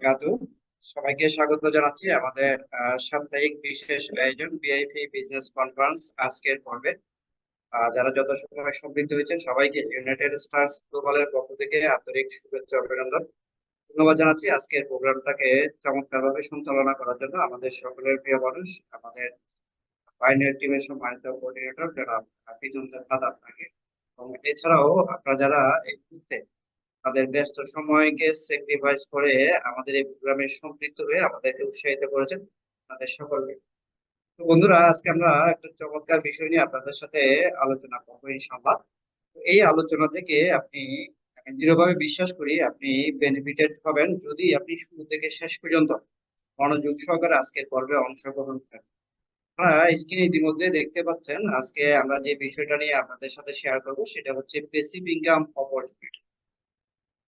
বারাকাতুহু। সবাইকে স্বাগত জানাচ্ছি আমাদের সাপ্তাহিক বিশেষ আয়োজন বিআইপি বিজনেস কনফারেন্স আজকের পর্বে। যারা যত সময় সম্পৃক্ত হয়েছেন সবাইকে ইউনাইটেড স্টারস গ্লোবালের পক্ষ থেকে আন্তরিক শুভেচ্ছা অভিনন্দন ধন্যবাদ জানাচ্ছি। আজকের প্রোগ্রামটাকে চমৎকারভাবে সঞ্চালনা করার জন্য আমাদের সকলের প্রিয় মানুষ, আমাদের পাইনিয়ার টিমের সম্মানিত কোঅর্ডিনেটর যারা পিছন আপনাকে, এবং এছাড়াও আপনারা যারা এই মুহূর্তে তাদের ব্যস্ত সময়কে স্যাক্রিফাইস করে আমাদের এই প্রোগ্রামে সম্পৃক্ত হয়ে আমাদেরকে উৎসাহিত করেছেন, তাদের সকলকে। তো বন্ধুরা, আজকে আমরা একটা চমৎকার বিষয় নিয়ে আপনাদের সাথে আলোচনা করবো ইনশাআল্লাহ। তো এই আলোচনা থেকে আমি দৃঢ়ভাবে বিশ্বাস করি আপনি বেনিফিটেড হবেন যদি আপনি শুরু থেকে শেষ পর্যন্ত মনোযোগ সহকারে আজকের পর্বে অংশগ্রহণ করেন। আপনারা স্ক্রিনে ইতিমধ্যে দেখতে পাচ্ছেন আজকে আমরা যে বিষয়টা নিয়ে আপনাদের সাথে শেয়ার করব সেটা হচ্ছে প্যাসিভ ইনকাম অপরচুনিটি।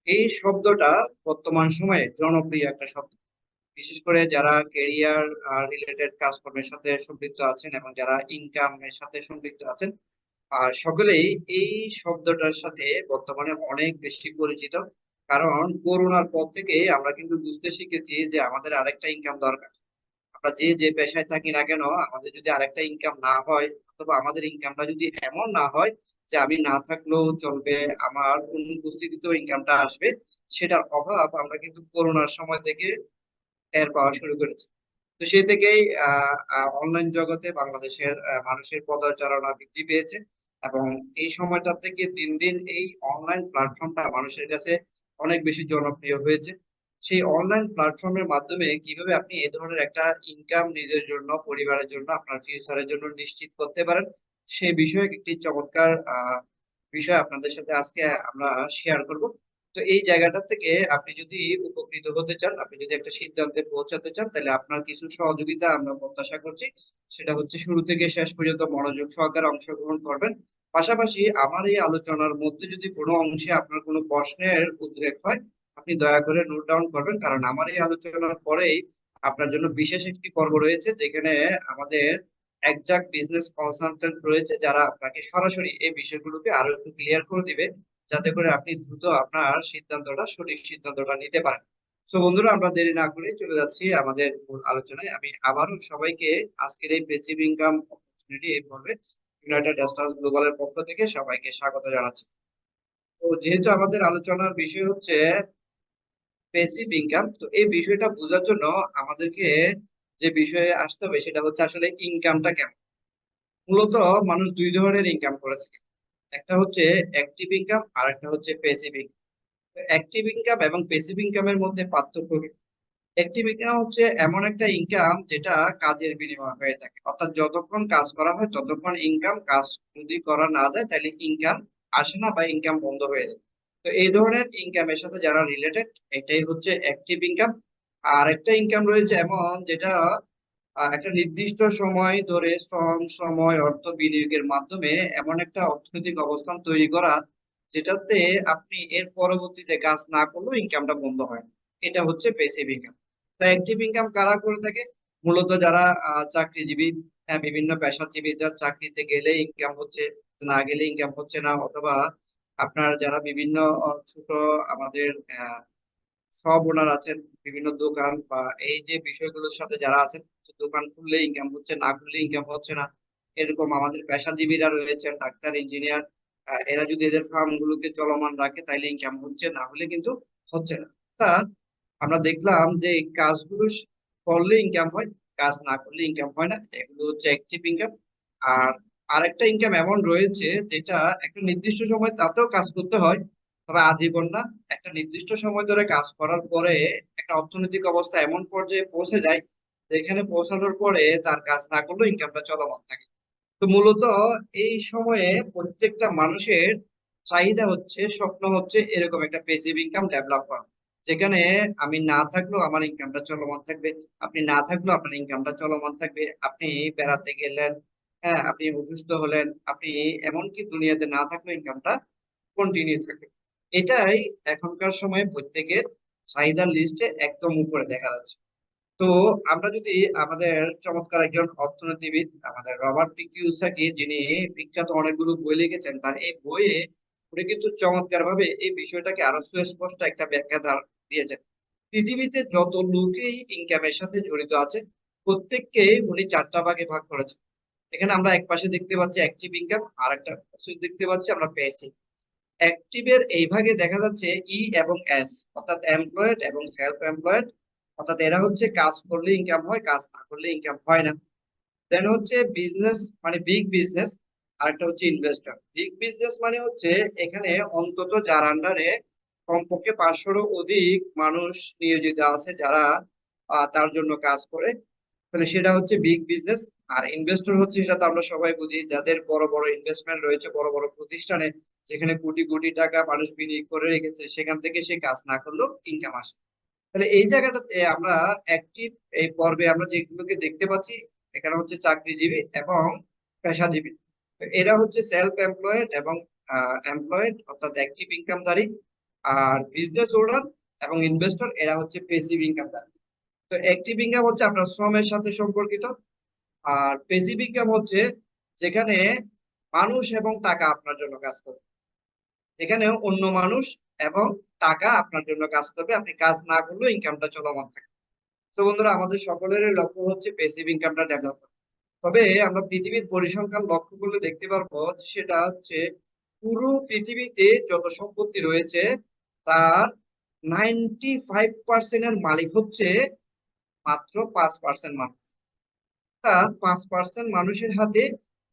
এই শব্দটা বর্তমান সময়ে জনপ্রিয় একটা শব্দ, বিশেষ করে যারা কেরিয়ার রিলেটেড কাজকর্মের সাথে সম্পৃক্ত আছেন এবং যারা ইনকামের সাথে সম্পৃক্ত আছেন, সকলেই এই শব্দটার সাথে বর্তমানে অনেক বেশি পরিচিত। কারণ করোনার পর থেকে আমরা কিন্তু বুঝতে শিখেছি যে আমাদের আরেকটা ইনকাম দরকার। আমরা যে যে পেশায় থাকি না কেন, আমাদের যদি আরেকটা ইনকাম না হয় অথবা আমাদের ইনকামটা যদি এমন না হয় যে আমি না থাকলেও চলবে, আমার অনুপস্থিতিতেও ইনকামটা আসবে, সেটার অভাব আমরা কিন্তু করোনার সময় থেকে টের পাওয়া শুরু করেছি। তো সেই থেকেই অনলাইন জগতে বাংলাদেশের মানুষের পদচারণা বৃদ্ধি পেয়েছে, এবং এই সময়টা থেকে দিন দিন এই অনলাইন প্ল্যাটফর্মটা মানুষের কাছে অনেক বেশি জনপ্রিয় হয়েছে। সেই অনলাইন প্ল্যাটফর্মের মাধ্যমে কিভাবে আপনি এই ধরনের একটা ইনকাম নিজের জন্য, পরিবারের জন্য, আপনার ফিউচারের জন্য নিশ্চিত করতে পারেন, সেই বিষয়ে একটি চমৎকার বিষয় আপনাদের সাথে আজকে আমরা শেয়ার করব। তো এই জায়গাটা থেকে আপনি যদি উপকৃত হতে চান, আপনি যদি একটা সিদ্ধান্তে পৌঁছাতে চান, তাহলে আপনার কিছু সহযোগিতা আমরা প্রত্যাশা করছি। সেটা হচ্ছে শুরু থেকে শেষ পর্যন্ত মনোযোগ সহকারে অংশগ্রহণ করবেন। পাশাপাশি আমার এই আলোচনার মধ্যে যদি কোনো অংশে আপনার কোনো প্রশ্নের উদ্রেক হয়, আপনি দয়া করে নোট ডাউন করবেন, কারণ আমার এই আলোচনার পরেই আপনার জন্য বিশেষ একটি পর্ব রয়েছে যেখানে আমাদের একজাক বিজনেস কনসালটেন্ট রয়েছে, যারা আপনাকে সরাসরি এই বিষয়গুলোকে আরো একটু ক্লিয়ার করে দিবে, যাতে করে আপনি দ্রুত আপনার সঠিক সিদ্ধান্তটা নিতে পারেন। তো বন্ধুরা, আমরা দেরি না করে চলে যাচ্ছি আমাদের মূল আলোচনায়। আমি আবারও সবাইকে আজকের এই প্যাসিভ ইনকাম অপরচুনিটি এই পর্বে ইউনাইটেড স্টারস গ্লোবালের পক্ষ থেকে সবাইকে স্বাগত জানাচ্ছি। তো যেহেতু আমাদের আলোচনার বিষয় হচ্ছে প্যাসিভ ইনকাম, তো এই বিষয়টা বোঝার জন্য আমাদেরকে যে বিষয়ে আসতে হবে সেটা হচ্ছে আসলে ইনকামটা কেমন। মূলত মানুষ দুই ধরনের ইনকাম করে থাকে, একটা হচ্ছে অ্যাক্টিভ ইনকাম আর একটা হচ্ছে প্যাসিভ ইনকাম। অ্যাক্টিভ ইনকাম এবং প্যাসিভ ইনকামের মধ্যে পার্থক্য কি? অ্যাক্টিভ ইনকাম হচ্ছে এমন একটা ইনকাম যেটা কাজের বিনিময় হয়ে থাকে, অর্থাৎ যতক্ষণ কাজ করা হয় ততক্ষণ ইনকাম, কাজ যদি করা না যায় তাহলে ইনকাম আসে না বা ইনকাম বন্ধ হয়ে যায়। তো এই ধরনের ইনকামের সাথে যারা রিলেটেড, এটাই হচ্ছে অ্যাক্টিভ ইনকাম। আর একটা ইনকাম রয়েছে এমন যেটা একটা নির্দিষ্ট সময় ধরে শ্রম, সময়, অর্থ বিনিয়োগের মাধ্যমে এমন একটা অর্থনৈতিক অবস্থান তৈরি করা যেটাতে আপনি এর পরবর্তীতে কাজ না করলেও ইনকামটা বন্ধ হয় না। এটা হচ্ছে প্যাসিভ ইনকাম। তো অ্যাক্টিভ ইনকাম কারা করে থাকে? মূলত যারা চাকরিজীবী, বিভিন্ন পেশাজীবী, যার চাকরিতে গেলে ইনকাম হচ্ছে, না গেলে ইনকাম হচ্ছে না, অথবা আপনার যারা বিভিন্ন ছোট আমাদের সব ওনার আছেন, বিভিন্ন দোকান বা এই যে বিষয়গুলোর সাথে যারা আছেন, দোকান খুললে ইনকাম হচ্ছে, না খুললে ইনকাম হচ্ছে না, এরকম আমাদের পেশাজীবীরা রয়েছেন, ডাক্তার, ইঞ্জিনিয়ার, এরা যদি এদের ফার্ম গুলোকে চলমান রাখে তাইলে ইনকাম হচ্ছে, না হলে কিন্তু হচ্ছে না। অর্থাৎ আমরা দেখলাম যে এই কাজগুলো করলে ইনকাম হয়, কাজ না করলে ইনকাম হয় না। এগুলো হচ্ছে অ্যাক্টিভ ইনকাম। আর আরেকটা ইনকাম এমন রয়েছে যেটা একটা নির্দিষ্ট সময় তাতেও কাজ করতে হয়, তবে আজীবন না। একটা নির্দিষ্ট সময় ধরে কাজ করার পরে একটা অর্থনৈতিক অবস্থা এমন পর্যায়ে পৌঁছে যায় যেখানে পৌঁছানোর পরে তার কাজ না করলেও ইনকামটা চলমান থাকে। তো মূলত এই সময়ে প্রত্যেকটা মানুষের চাহিদা হচ্ছে, স্বপ্ন হচ্ছে এরকম একটা প্যাসিভ ইনকাম ডেভেলপ করা, যেখানে আমি না থাকলেও আমার ইনকামটা চলমান থাকবে, আপনি না থাকলেও আপনার ইনকামটা চলমান থাকবে। আপনি বেড়াতে গেলেন, হ্যাঁ, আপনি অসুস্থ হলেন, আপনি এমনকি দুনিয়াতে না থাকলেও ইনকামটা কন্টিনিউ থাকবে। এটাই এখনকার সময়ে প্রত্যেকের চাহিদার লিস্টে একদম উপরে দেখা যাচ্ছে। তো আমরা যদি আমাদের চমৎকার একজন অর্থনীতিবিদ, আমাদের রবার্ট টি কিওসাকি, যিনি বিখ্যাত অনেকগুলো বই লিখেছেন, তার এই বইয়ে উনি কিন্তু চমৎকার ভাবে এই বিষয়টাকে আরো সুস্পষ্ট একটা ব্যাখ্যা দিয়েছেন। পৃথিবীতে যত লোকই ইনকামের সাথে জড়িত আছে প্রত্যেককে উনি 4টা ভাগে ভাগ করেছেন। এখানে আমরা এক পাশে দেখতে পাচ্ছি অ্যাক্টিভ ইনকাম, আর একটা পাশে দেখতে পাচ্ছি আমরা প্যাসিভ। অ্যাক্টিভের এই ভাগে দেখা যাচ্ছে ই এবং এস, অর্থাৎ এমপ্লয়েড এবং সেলফ এমপ্লয়েড, অর্থাৎ এরা হচ্ছে কাজ করলে ইনকাম হয়, কাজ না করলে ইনকাম হয় না। দেন হচ্ছে বিজনেস মানে বিগ বিজনেস, আর একটা হচ্ছে ইনভেস্টর। বিগ বিজনেস মানে হচ্ছে এখানে অন্তত যার আন্ডারে কমপক্ষে 500-রও অধিক মানুষ নিয়োজিত আছে যারা তার জন্য কাজ করে, তাহলে সেটা হচ্ছে বিগ বিজনেস। আর ইনভেস্টর হচ্ছে, সেটা তো আমরা সবাই বুঝি, যাদের বড় বড় ইনভেস্টমেন্ট রয়েছে বড় বড় প্রতিষ্ঠানে, যেখানে কোটি কোটি টাকা মানুষ বিনিয়োগ করে রেখেছে, সেখান থেকে সে কাজ না করলেও ইনকাম আসে। তাহলে এই জায়গাটাতে আমরা অ্যাক্টিভ এই পর্বে আমরা যেগুলোকে দেখতে পাচ্ছি, এখানে হচ্ছে চাকরিজীবী এবং পেশাজীবী। তো এরা হচ্ছে সেলফ এমপ্লয়েড এবং এমপ্লয়েড, অর্থাৎ অ্যাক্টিভ ইনকামধারী। আর বিজনেস ওনার এবং ইনভেস্টর এরা হচ্ছে পেসিভ ইনকামধারী। তো অ্যাক্টিভ ইনকাম হচ্ছে আপনার শ্রমের সাথে সম্পর্কিত, আর পেসিভ ইনকাম হচ্ছে যেখানে মানুষ এবং টাকা আপনার জন্য কাজ করবে। এখানে অন্য মানুষ এবং টাকা আপনার জন্য কাজ করবে, আপনি কাজ না করলেও ইনকামটা চলমান থাকে। তো বন্ধুরা, আমাদের সকলের লক্ষ্য হচ্ছে প্যাসিভ ইনকামটা ডেভেলপ করা। তবে আমরা পৃথিবীর পরিসংখ্যান লক্ষ্য করলে দেখতে পারবো যে সেটা হচ্ছে পুরো পৃথিবীতে যত সম্পত্তি রয়েছে তার 95% মালিক হচ্ছে মাত্র 5% মানুষ। তার 5% মানুষের হাতে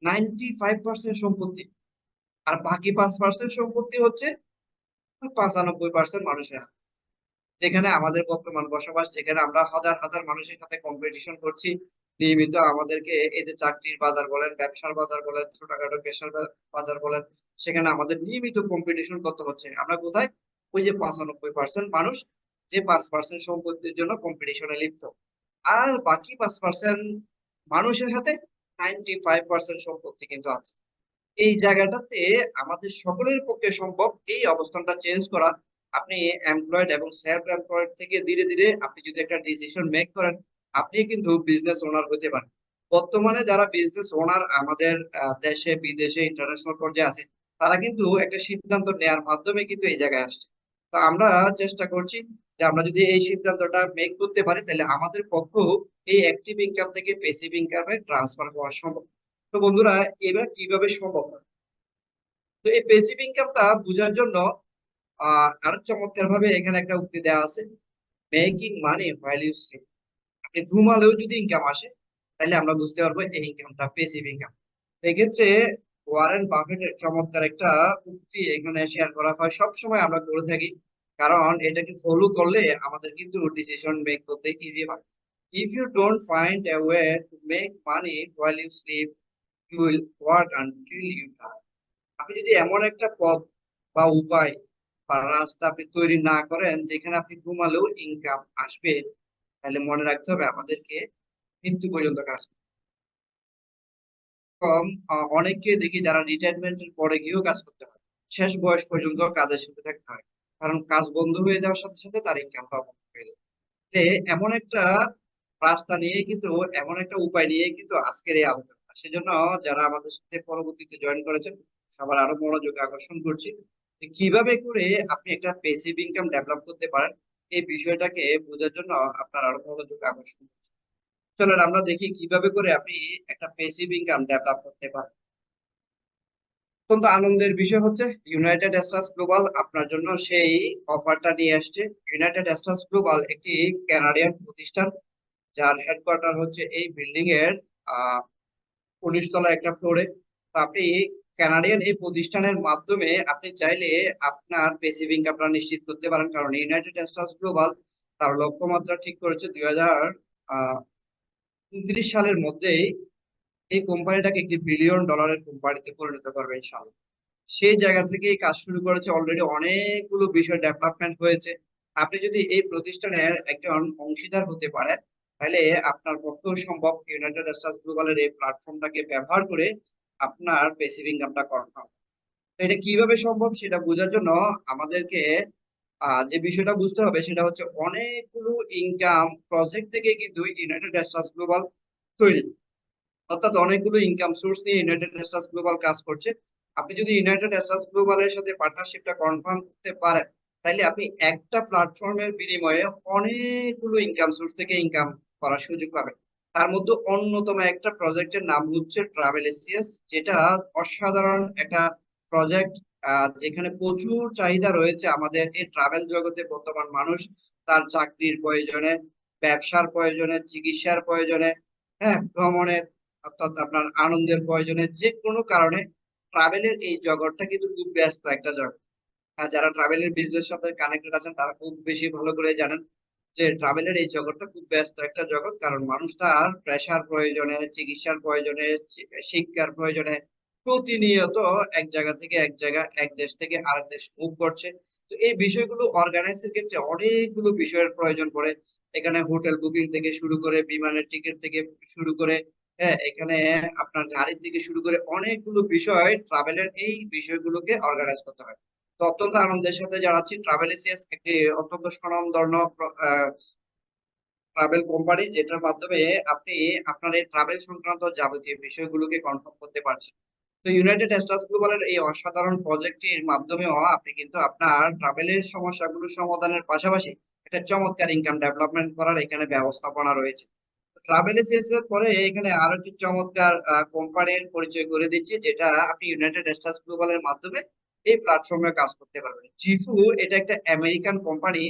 95% সম্পত্তি, আর বাকি 5% সম্পত্তি হচ্ছে 95% মানুষের হাতে। যেখানে আমাদের বর্তমান বসবাস, যেখানে আমরা হাজার হাজার মানুষের সাথে কম্পিটিশন করছি নিয়মিত, আমাদেরকে এই যে চাকরির বাজার বলেন, ব্যবসার বাজার বলেন, ছোটখাটো পেশার বাজার বলেন, সেখানে আমাদের নিয়মিত কম্পিটিশন কত হচ্ছে, আমরা কোথায়? ওই যে 95% মানুষ, যে 5% সম্পত্তির জন্য কম্পিটিশনে লিপ্ত। আর বাকি 5% মানুষের হাতে 95% সম্পত্তি কিন্তু আছে। এই জায়গাটাতে আমাদের সকলের পক্ষে সম্ভব এই অবস্থানটা চেঞ্জ করা। আপনি এমপ্লয়েড এবং সেলফ এমপ্লয়েড থেকে ধীরে ধীরে আপনি যদি একটা ডিসিশন মেক করেন, আপনি কিন্তু বিজনেস ওনার হতে পারেন। বর্তমানে যারা বিজনেস ওনার আমাদের দেশে বিদেশে ইন্টারন্যাশনাল পর্যায়ে আছে, তারা কিন্তু একটা সিদ্ধান্ত নেওয়ার মাধ্যমে কিন্তু এই জায়গায় আসছে। তো আমরা চেষ্টা করছি যে আমরা যদি এই সিদ্ধান্তটা মেক করতে পারি, তাহলে আমাদের পক্ষেও এই অ্যাক্টিভ ইনকাম থেকে প্যাসিভ ইনকামে ট্রান্সফার করা সম্ভব। তো বন্ধুরা, এবার কিভাবে সম্ভব? তো এই প্যাসিভ ইনকামটা বোঝার জন্য আরো চমৎকার ভাবে এখানে একটা উক্তি দেওয়া আছে, making money while you sleep. আপনি ঘুমালেও যদি ইনকাম আসে, তাহলে আমরা বুঝতে পারবো এই ইনকামটা প্যাসিভ ইনকাম। এক্ষেত্রে ওয়ারেন বাফেটের চমৎকার একটা উক্তি এখানে শেয়ার করা হয়, সব সময় আমরা করে থাকি, কারণ এটাকে ফলো করলে আমাদের কিন্তু ডিসিশন মেক করতে ইজি হয়। If you don't find a way to make money while you sleep, you will work until you die. আপনি যদি এমন একটা পথ বা উপায় বা রাস্তা আপনি তৈরি না করেন যেখানে আপনি ঘুমালেও ইনকাম আসবে, তাহলে মনে রাখতে হবে আমাদেরকে মৃত্যু পর্যন্ত কাজ করতে হবে। কম অনেককে দেখি যারা রিটায়ারমেন্টের পরে গিয়েও কাজ করতে হয়, শেষ বয়স পর্যন্ত কাজের সাথে থাকতে হয়, কারণ কাজ বন্ধ হয়ে যাওয়ার সাথে সাথে তার ইনকামটা বন্ধ হয়ে যায়। যে এমন একটা রাস্তা নিয়ে কিন্তু, এমন একটা উপায় নিয়ে কিন্তু আজকের এই আলোচনা। সেজন্য যারা আমাদের সাথে পরবর্তীতে জয়েন করেছেন সবার আরো মনোযোগ আকর্ষণ করছি যে কিভাবে করে আপনি একটা প্যাসিভ ইনকাম ডেভেলপ করতে পারেন, এই বিষয়টাকে বোঝার জন্য আপনার আরো মনোযোগ আকর্ষণ করছি। চলেন আমরা দেখি কিভাবে করে আপনি একটা প্যাসিভ ইনকাম ডেভেলপ করতে পারেন। অত্যন্ত আনন্দের বিষয় হচ্ছে ইউনাইটেড স্টারস গ্লোবাল আপনার জন্য সেই অফারটা নিয়ে আসছে। ইউনাইটেড স্টারস গ্লোবাল একটি কানাডিয়ান প্রতিষ্ঠান, যার হেডকোয়ার্টার হচ্ছে এই বিল্ডিং এর 19 তলা একটা ফ্লোরে। তো আপনি কানাডিয়ান এই প্রতিষ্ঠানের মাধ্যমে আপনি চাইলে আপনার প্যাসিভ ইনকামটা নিশ্চিত করতে পারেন, কারণ ইউনাইটেড স্টারস গ্লোবাল তার লক্ষ্যমাত্রা ঠিক করেছে 2029 সালের মধ্যেই এই কোম্পানিটাকে একটি বিলিয়ন ডলারের কোম্পানিতে পরিণত করবে ইনশাআল্লাহ। সেই জায়গা থেকে এই কাজ শুরু করেছে, অলরেডি অনেকগুলো বিষয় ডেভেলপমেন্ট হয়েছে। আপনি যদি এই প্রতিষ্ঠানের একজন অংশীদার হতে পারেন, তাহলে আপনার পক্ষেও সম্ভব ইউনাইটেড স্টারস গ্লোবালের এই প্ল্যাটফর্মটাকে ব্যবহার করে আপনার প্যাসিভ ইনকামটা কনফার্ম। তো এটা কিভাবে সম্ভব সেটা বোঝার জন্য আমাদেরকে যে বিষয়টা বুঝতে হবে সেটা হচ্ছে অনেকগুলো ইনকাম প্রজেক্ট থেকে কিন্তু ইউনাইটেড স্টারস গ্লোবাল তৈরি, অর্থাৎ অনেকগুলো ইনকাম সোর্স নিয়ে ইউনাইটেড স্টেটস গ্লোবাল কাজ করছে। আপনি যদি ইউনাইটেড স্টেটস গ্লোবালের সাথে পার্টনারশিপটা কনফার্ম করতে পারেন, তাইলে আপনি একটা প্ল্যাটফর্মের বিনিময়ে অনেকগুলো ইনকাম সোর্স থেকে ইনকাম করার সুযোগ পাবেন। তার মধ্যে অন্যতম একটা প্রজেক্টের নাম হচ্ছে ট্রাভেল এসিএস, যেটা অসাধারণ একটা প্রজেক্ট, যেখানে প্রচুর চাহিদা রয়েছে আমাদের এই ট্রাভেল জগতে। বর্তমান মানুষ তার চাকরির প্রয়োজনে, ব্যবসার প্রয়োজনে, চিকিৎসার প্রয়োজনে, হ্যাঁ, ভ্রমণের অর্থাৎ আপনার আনন্দের প্রয়োজনে, যে কোনো কারণে ট্রাভেলের এই জগৎটা কিন্তু খুব ব্যস্ত একটা জগৎ। যারা ট্রাভেলের বিজনেস সাথে কানেক্টেড আছেন তারা খুব বেশি ভালো করে জানেন যে ট্রাভেলের এই জগৎটা খুব ব্যস্ত একটা জগৎ, কারণ মানুষ তার পেশার প্রয়োজনে, চিকিৎসার প্রয়োজনে, শিক্ষার প্রয়োজনে প্রতিনিয়ত এক জায়গা থেকে এক জায়গা, এক দেশ থেকে আরেক দেশ মুভ করছে। তো এই বিষয়গুলো অর্গানাইজের ক্ষেত্রে অনেকগুলো বিষয়ের প্রয়োজন পড়ে। এখানে হোটেল বুকিং থেকে শুরু করে, বিমানের টিকিট থেকে শুরু করে, হ্যাঁ, এখানে আপনার গাড়ির থেকে শুরু করে অনেকগুলো বিষয়, ট্রাভেলের এই বিষয়গুলোকে অর্গানাইজ করতে হয়। তো অত্যন্ত আনন্দের সাথে জানাচ্ছি, ট্রাভেল এসিএস একটি অত্যন্ত স্বনামধন্য ট্রাভেল কোম্পানি, যেটার মাধ্যমে আপনি আপনার এই ট্রাভেল সংক্রান্ত যাবতীয় বিষয়গুলোকে কনফার্ম করতে পারছেন। তো ইউনাইটেড স্টেটস গ্লোবালের এই অসাধারণ প্রজেক্টের মাধ্যমেও আপনি কিন্তু আপনার ট্রাভেলের সমস্যাগুলো সমাধানের পাশাপাশি একটা চমৎকার ইনকাম ডেভেলপমেন্ট করার এখানে ব্যবস্থাপনা রয়েছে। ট্রাভেল এসিএস এর পরে এখানে আরো একটি চমৎকার কোম্পানির পরিচয় করে দিচ্ছি, যেটা আপনি ইউনাইটেড স্টেটস গ্লোবালের মাধ্যমে এই প্ল্যাটফর্মে কাজ করতে পারবেন। জিফু এটা একটা আমেরিকান কোম্পানি,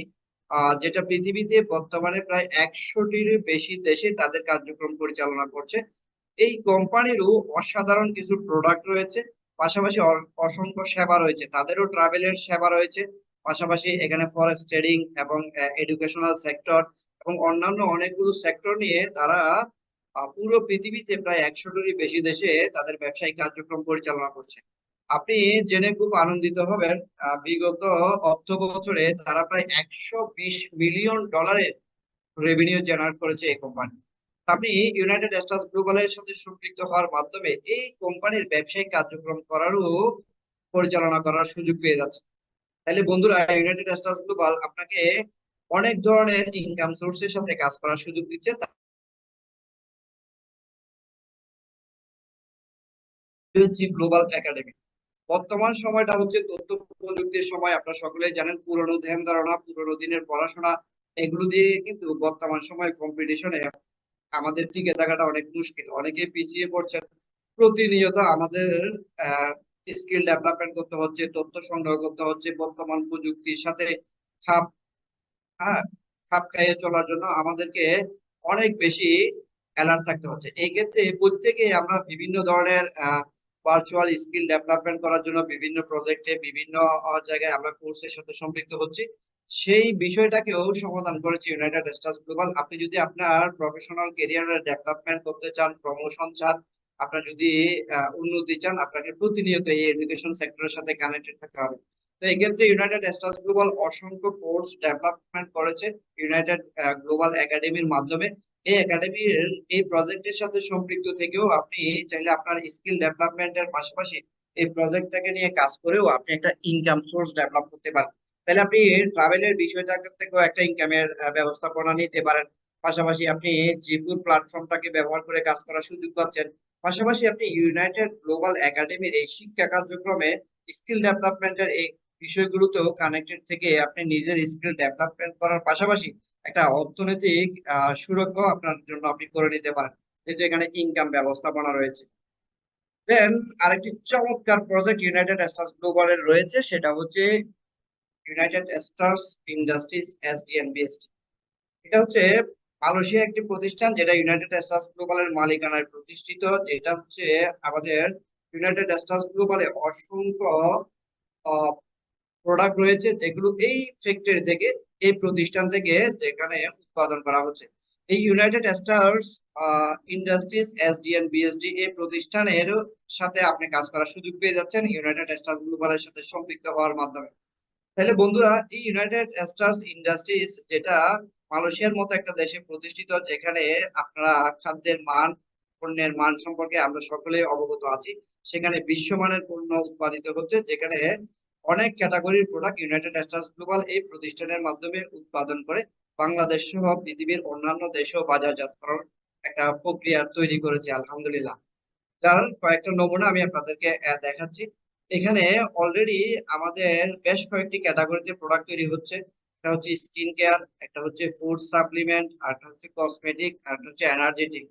যেটা পৃথিবীতে বর্তমানে প্রায় 100টির বেশি দেশে তাদের কার্যক্রম পরিচালনা করছে। এই কোম্পানিরও অসাধারণ কিছু প্রোডাক্ট রয়েছে, পাশাপাশি অসংখ্য সেবা রয়েছে, তাদেরও ট্রাভেলের সেবা রয়েছে। পাশাপাশি এখানে ফরেস্ট ট্রেডিং এবং এডুকেশনাল সেক্টর এবং অন্যান্য অনেকগুলো সেক্টর নিয়ে তারা পুরো পৃথিবীতে প্রায় 100টির বেশি দেশে তাদের ব্যবসায়িক কার্যক্রম পরিচালনা করছে। আপনি জেনে খুব আনন্দিত হবেন, বিগত অর্থ বছরে তারা প্রায় $120 মিলিয়ন রেভিনিউ জেনারেট করেছে এই কোম্পানি। আপনি ইউনাইটেড স্টেটস গ্লোবালের সাথে সম্পৃক্ত হওয়ার মাধ্যমে এই কোম্পানির ব্যবসায়িক কার্যক্রম করারও পরিচালনা করার সুযোগ পেয়ে যাচ্ছে। তাহলে বন্ধুরা, ইউনাইটেড স্টেটস গ্লোবাল আপনাকে অনেক ধরনের ইনকাম সোর্সের সাথে কাজ করার সুযোগ দিচ্ছে। হচ্ছে গ্লোবাল একাডেমি। বর্তমান সময়টা হচ্ছে তথ্য প্রযুক্তির সময়, আপনারা সকলেই জানেন। পুরনো ধ্যান ধারণা, পুরনো দিনের পড়াশোনা, এগুলো দিয়ে কিন্তু বর্তমান সময় কম্পিটিশনে আমাদের টিকে থাকাটা অনেক মুশকিল, অনেকে পিছিয়ে পড়ছেন। প্রতিনিয়ত আমাদের স্কিল ডেভেলপমেন্ট করতে হচ্ছে, তথ্য সংগ্রহ করতে হচ্ছে, বর্তমান প্রযুক্তির সাথে খাপ হ্যাঁ খাপ খাইয়ে চলার জন্য আমাদেরকে অনেক বেশি অ্যালার্ট থাকতে হচ্ছে। এই ক্ষেত্রে প্রত্যেকে আমরা বিভিন্ন ধরনের ভার্চুয়াল স্কিল ডেভেলপমেন্ট করার জন্য বিভিন্ন প্রজেক্টে, বিভিন্ন জায়গায় আমরা কোর্সের সাথে সম্পৃক্ত হচ্ছি। সেই বিষয়টাকেও সমাধান করেছে ইউনাইটেড স্টেটস গ্লোবাল। আপনি যদি আপনার প্রফেশনাল ক্যারিয়ারের ডেভেলপমেন্ট করতে চান, প্রমোশন চান, আপনার যদি উন্নতি চান, আপনাকে প্রতিনিয়ত এই এডুকেশন সেক্টরের সাথে কানেক্টেড থাকতে হবে। তো এই ক্ষেত্রে ইউনাইটেড স্টেটস গ্লোবাল অসংখ্য কোর্স ডেভেলপমেন্ট করেছে ইউনাইটেড গ্লোবাল একাডেমির মাধ্যমে। এই একাডেমির এই প্রজেক্টের সাথে সম্পৃক্ত থেকেও আপনি চাইলে আপনার স্কিল ডেভেলপমেন্টের পাশাপাশি এই প্রজেক্টটাকে নিয়ে কাজ করেও আপনি একটা ইনকাম সোর্স ডেভেলপ করতে পারেন। তাহলে আপনি ট্রাভেলের বিষয়টা থেকেও একটা ইনকামের ব্যবস্থাপনা নিতে পারেন। পাশাপাশি আপনি জিফুর প্ল্যাটফর্মটাকে ব্যবহার করে কাজ করার সুযোগ পাচ্ছেন। পাশাপাশি আপনি ইউনাইটেড গ্লোবাল একাডেমির এই শিক্ষা কার্যক্রমে স্কিল ডেভেলপমেন্টের এই বিষয়গুলোতেও কানেক্টেড থেকে আপনি নিজের স্কিল ডেভেলপমেন্ট করার পাশাপাশি একটা অর্থনৈতিক সুরক্ষা আপনার জন্য আপনি করে নিতে পারেন, যেহেতু এখানে ইনকাম ব্যবস্থাপনা রয়েছে। দেন আরেকটি চমৎকার প্রজেক্ট ইউনাইটেড স্টারস গ্লোবালের রয়েছে, সেটা হচ্ছে ইউনাইটেড স্টারস ইন্ডাস্ট্রিজ এসডিএনবিএসটি। এটা হচ্ছে মালয়েশিয়া একটি প্রতিষ্ঠান, যেটা ইউনাইটেড স্টারস গ্লোবালের মালিকানায় প্রতিষ্ঠিত। যেটা হচ্ছে আমাদের ইউনাইটেড স্টারস গ্লোবালে অসংখ্য প্রোডাক্ট রয়েছে, যেগুলো এই ফ্যাক্টরি থেকে, এই প্রতিষ্ঠান থেকে যেখানে উৎপাদন করা হচ্ছে। এই United stars industries SDN BSD এই প্রতিষ্ঠানের সাথে আপনি কাজ করার সুযোগ পেয়ে যাচ্ছেন ইউনাইটেড স্টারস গ্লোবালের সাথে সম্পৃক্ত হওয়ার মাধ্যমে। তাহলে বন্ধুরা, এই ইউনাইটেড স্টারস ইন্ডাস্ট্রিজ, যেটা মালয়েশিয়ার মতো একটা দেশে প্রতিষ্ঠিত, যেখানে আপনারা খাদ্যের মান, পণ্যের মান সম্পর্কে আমরা সকলে অবগত আছি। সেখানে বিশ্বমানের পণ্য উৎপাদিত হচ্ছে, যেখানে অনেক ক্যাটাগরির প্রোডাক্ট ইউনাইটেড স্টারস গ্লোবাল এই প্রতিষ্ঠানের মাধ্যমে উৎপাদন করে বাংলাদেশ সহ পৃথিবীর অন্যান্য দেশেও বাজারজাত করার একটা প্রক্রিয়া তৈরি করেছে, আলহামদুলিল্লাহ। যার কয়েকটা নমুনা আমি আপনাদেরকে দেখাচ্ছি। এখানে অলরেডি আমাদের বেশ কয়েকটি ক্যাটাগরিতে প্রোডাক্ট তৈরি হচ্ছে। একটা হচ্ছে স্কিন কেয়ার, একটা হচ্ছে ফুড সাপ্লিমেন্ট, আর একটা হচ্ছে কসমেটিক, আর একটা হচ্ছে এনার্জেটিক।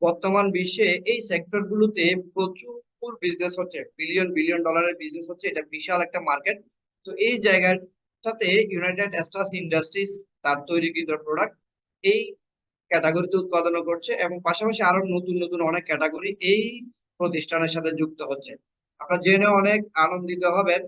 বর্তমান বিশ্বে এই সেক্টর গুলোতে প্রচুর বিজনেস হচ্ছে, বিলিয়ন বিলিয়ন ডলারের বিজনেস হচ্ছে, এটা বিশাল একটা মার্কেট। তো এই জায়গাটাতে ইউনাইটেড স্টেটস ইন্ডাস্ট্রিজ তার তৈরিকৃত প্রোডাক্ট এই ক্যাটাগরিতে উৎপাদন করছে, এবং পাশাপাশি আরো নতুন নতুন অনেক ক্যাটাগরি এই প্রতিষ্ঠানের সাথে যুক্ত হচ্ছে। আপনারা জেনে অনেক আনন্দিত হবেন,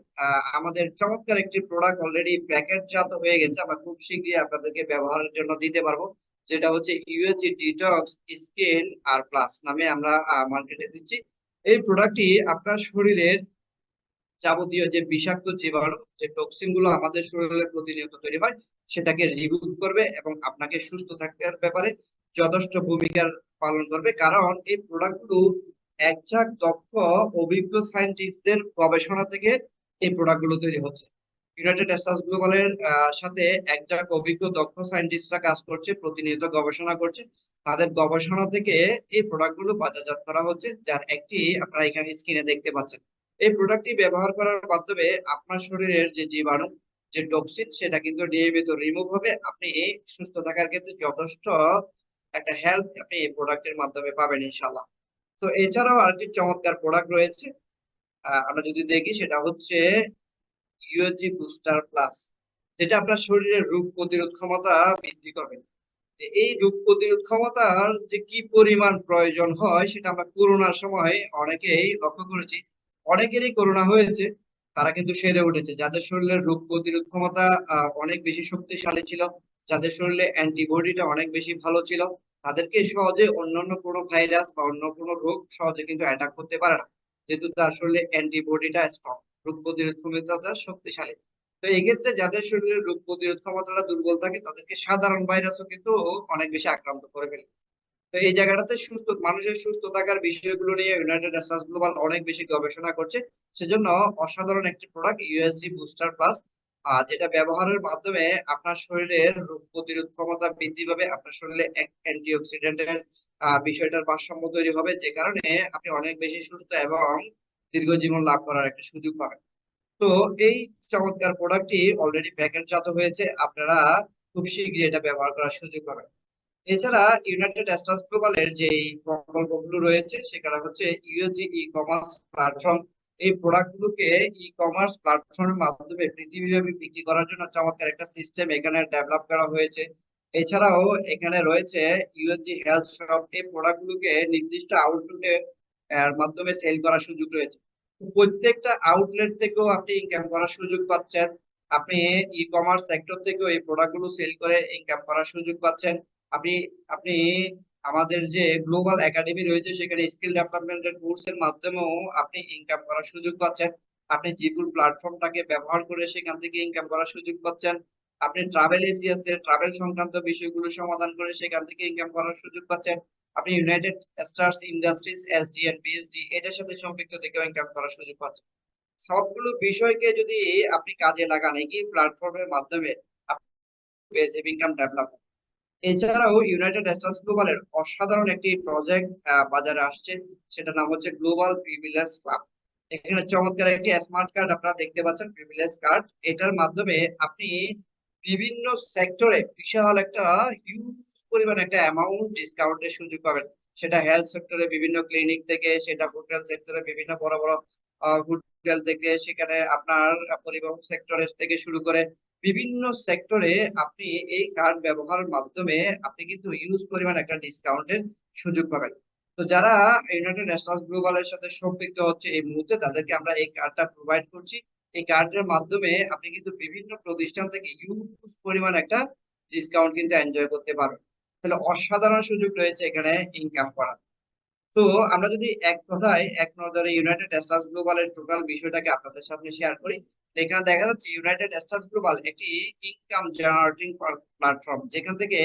আমাদের চমৎকার একটি প্রোডাক্ট অলরেডি প্যাকেটজাত হয়ে গেছে, আমরা খুব শীঘ্রই আপনাদেরকে ব্যবহারের জন্য দিতে পারবো, যেটা হচ্ছে ইউএসজি ডিটক্স স্কিন আর প্লাস নামে আমরা মার্কেটে দিচ্ছি। এই প্রোডাক্টটি আপনার শরীরের যাবতীয় যে বিষাক্ত জীবাণু, যে টক্সিন গুলো আমাদের শরীরে প্রতিনিয়ত তৈরি হয়, সেটাকে রিমুভ করবে এবং আপনাকে সুস্থ থাকার ব্যাপারে যথেষ্ট ভূমিকা পালন করবে। কারণ এই প্রোডাক্টগুলো একঝাঁক দক্ষ অভিজ্ঞ সায়েন্টিস্টদের গবেষণা থেকে এই প্রোডাক্টগুলো তৈরি হচ্ছে। ইউনাইটেড স্টেটস গ্লোবালের সাথে একঝাঁক অভিজ্ঞ দক্ষ সায়েন্টিস্টরা কাজ করছে, প্রতিনিয়ত গবেষণা করছে। তাদের গবেষণা থেকে এই প্রোডাক্টগুলো বাজারজাত করা হচ্ছে, যার একটি আপনারা এখানে স্ক্রিনে দেখতে পাচ্ছেন। এই প্রোডাক্টটি ব্যবহার করার মাধ্যমে আপনার শরীরের যে জীবাণু, যে টক্সিন, সেটা কিন্তু নিয়মিত রিমুভ হবে। আপনি সুস্থ থাকার ক্ষেত্রে যথেষ্ট একটা হেল্প আপনি এই প্রোডাক্টের মাধ্যমে পাবেন ইনশাল্লাহ। তো এছাড়াও আরেকটি চমৎকার প্রোডাক্ট রয়েছে, আমরা যদি দেখি সেটা হচ্ছে ইউএসজি বুস্টার প্লাস, যেটা আপনার শরীরের রোগ প্রতিরোধ ক্ষমতা বৃদ্ধি করবে। এই রোগ প্রতিরোধ ক্ষমতার যে কি পরিমাণ প্রয়োজন হয় সেটা আমরা করোনার সময় অনেকেই লক্ষ্য করেছি। অনেকেরই করোনা হয়েছে, তারা কিন্তু সেরে উঠেছে, যাদের শরীরের রোগ প্রতিরোধ ক্ষমতা অনেক বেশি শক্তিশালী ছিল, যাদের শরীরে অ্যান্টিবডিটা অনেক বেশি ভালো ছিল, তাদেরকে সহজে অন্যান্য কোনো ভাইরাস বা অন্য কোনো রোগ সহজে কিন্তু অ্যাটাক করতে পারে না, যেহেতু তার শরীরে অ্যান্টিবডিটা স্ট্রং, রোগ প্রতিরোধ ক্ষমতাটা শক্তিশালী। তো এক্ষেত্রে যাদের শরীরের রোগ প্রতিরোধ ক্ষমতাটা দুর্বল থাকে, তাদেরকে সাধারণ ভাইরাসও কিন্তু অনেক বেশি আক্রান্ত করে ফেলে। তো এই জায়গাটাতে সুস্থ মানুষের সুস্থ থাকার বিষয়গুলো নিয়ে ইউনাইটেড নেশনস গ্লোবাল অনেক বেশি গবেষণা করছে। সেজন্য অসাধারণ একটি প্রোডাক্ট ইউএসজি বুস্টার প্লাস, যেটা ব্যবহারের মাধ্যমে আপনার শরীরের রোগ প্রতিরোধ ক্ষমতা বৃদ্ধি পাবে, আপনার শরীরে অ্যান্টিঅক্সিডেন্টের বিষয়টার ভারসাম্য তৈরি হবে, যে কারণে আপনি অনেক বেশি সুস্থ এবং দীর্ঘ জীবন লাভ করার একটা সুযোগ পাবেন। তো এই চমৎকার প্রোডাক্টটি অলরেডি প্যাকেটজাত হয়েছে, আপনারা খুব শীঘ্রই এটা ব্যবহার করার সুযোগ পাবেন। এছাড়া ইউনাইটেড স্টেটস গ্লোবালের যে প্রকল্পগুলো রয়েছে সেখানে হচ্ছে ইউএসজি ই কমার্স প্ল্যাটফর্ম। এই প্রোডাক্টগুলোকে ই কমার্স প্ল্যাটফর্মের মাধ্যমে পৃথিবীব্যাপী বিক্রি করার জন্য চমৎকার একটা সিস্টেম এখানে ডেভেলপ করা হয়েছে। এছাড়াও এখানে রয়েছে ইউএসজি হেলথ শপ। এই প্রোডাক্টগুলোকে নির্দিষ্ট আউটলেটে এর মাধ্যমে সেল করার সুযোগ রয়েছে। তো প্রত্যেকটা আউটলেট থেকেও আপনি ইনকাম করার সুযোগ পাচ্ছেন। আপনি ই কমার্স সেক্টর থেকেও এই প্রোডাক্টগুলো সেল করে ইনকাম করার সুযোগ পাচ্ছেন। আপনি আপনি আমাদের যে গ্লোবাল একাডেমি রয়েছে সেখানে স্কিল ডেভেলপমেন্টের কোর্সের মাধ্যমেও আপনি ইনকাম করার সুযোগ পাচ্ছেন। আপনি জিফুল প্ল্যাটফর্মটাকে ব্যবহার করে সেখান থেকে ইনকাম করার সুযোগ পাচ্ছেন। আপনি ট্রাভেল এসিয়াসের ট্রাভেল সংক্রান্ত বিষয়গুলো সমাধান করে সেখান থেকে ইনকাম করার সুযোগ পাচ্ছেন। আপনি United stars industries SDN BSD এটার সাথে সম্পৃক্ত থেকেও ইনকাম করার সুযোগ পাচ্ছেন। সবগুলো বিষয়কে যদি আপনি কাজে লাগান এই প্ল্যাটফর্মের মাধ্যমে, আপনি পেসিভ ইনকাম ডেভেলপ। এছাড়াও ইউনাইটেড স্টেটস গ্লোবালের অসাধারণ একটি প্রজেক্ট বাজারে আসছে, সেটার নাম হচ্ছে গ্লোবাল প্রিভিলেজ ক্লাব। এখানে চমৎকার একটি স্মার্ট কার্ড আপনারা দেখতে পাচ্ছেন, প্রিভিলেজ কার্ড। এটার মাধ্যমে আপনি বিভিন্ন সেক্টরে বিশাল একটা হিউজ পরিমাণ একটা অ্যামাউন্ট ডিসকাউন্টের সুযোগ পাবেন। সেটা হেলথ সেক্টরে বিভিন্ন ক্লিনিক থেকে, সেটা হোটেল সেক্টরে বিভিন্ন বড় বড় হোটেল থেকে, সেখানে আপনার পরিবহন সেক্টরের থেকে শুরু করে বিভিন্ন সেক্টরে আপনি এই কার্ড ব্যবহারের মাধ্যমে আপনি কিন্তু হিউজ পরিমাণ একটা ডিসকাউন্টের সুযোগ পাবেন। তো যারা ইউনাইটেড নেশনস গ্লোবালের সাথে সম্পৃক্ত হচ্ছে এই মুহূর্তে, তাদেরকে আমরা এই কার্ডটা প্রোভাইড করছি। এই কার্ডের মাধ্যমে আপনি কিন্তু বিভিন্ন প্রতিষ্ঠান থেকে হিউজ পরিমাণ একটা ডিসকাউন্ট কিন্তু এনজয় করতে পারবেন। তাহলে অসাধারণ সুযোগ রয়েছে এখানে ইনকাম করার। তো আমরা যদি এক কথায় এক নজরে ইউনাইটেড স্টেটস গ্লোবালের টোটাল বিষয়টাকে আপনাদের সামনে শেয়ার করি, এখানে দেখা যাচ্ছে ইউনাইটেড স্টেটস গ্লোবাল একটি ইনকাম জেনারেটিং প্ল্যাটফর্ম, যেখান থেকে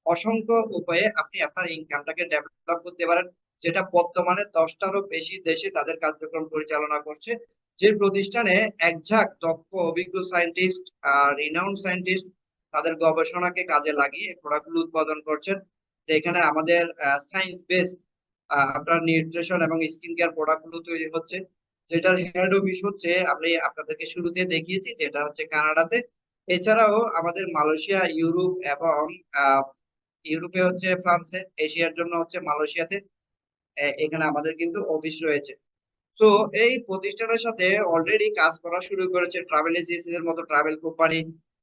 অসংখ্য উপায়ে আপনি আপনার ইনকামটাকে ডেভেলপ করতে পারেন, যেটা বর্তমানে 10টারও বেশি দেশে তাদের কার্যক্রম পরিচালনা করছে। যে প্রতিষ্ঠানে একঝাঁক দক্ষ অভিজ্ঞ সায়েন্টিস্ট আর রিনাউন্ড সায়েন্টিস্ট তাদের গবেষণাকে কাজে লাগিয়ে প্রোডাক্টগুলো উৎপাদন করছেন। তো এখানে আমাদের সায়েন্স বেসড আপনার নিউট্রিশন এবং স্কিন কেয়ার প্রোডাক্ট গুলো তৈরি হচ্ছে। যেটার হেড অফিস হচ্ছে আমি আপনাদেরকে শুরুতে দেখিয়েছি, যেটা হচ্ছে কানাডাতে। এছাড়াও আমাদের মালয়েশিয়া, ইউরোপ এবং আহ, ইউরোপে হচ্ছে ফ্রান্সে, এশিয়ার জন্য হচ্ছে মালয়েশিয়াতে। এখানে আমাদের কিন্তু অফিস রয়েছে। তো এই প্রতিষ্ঠানের সাথে অলরেডি কাজ করা শুরু করেছে ট্রাভেল এজেন্সি এর মতো travel company,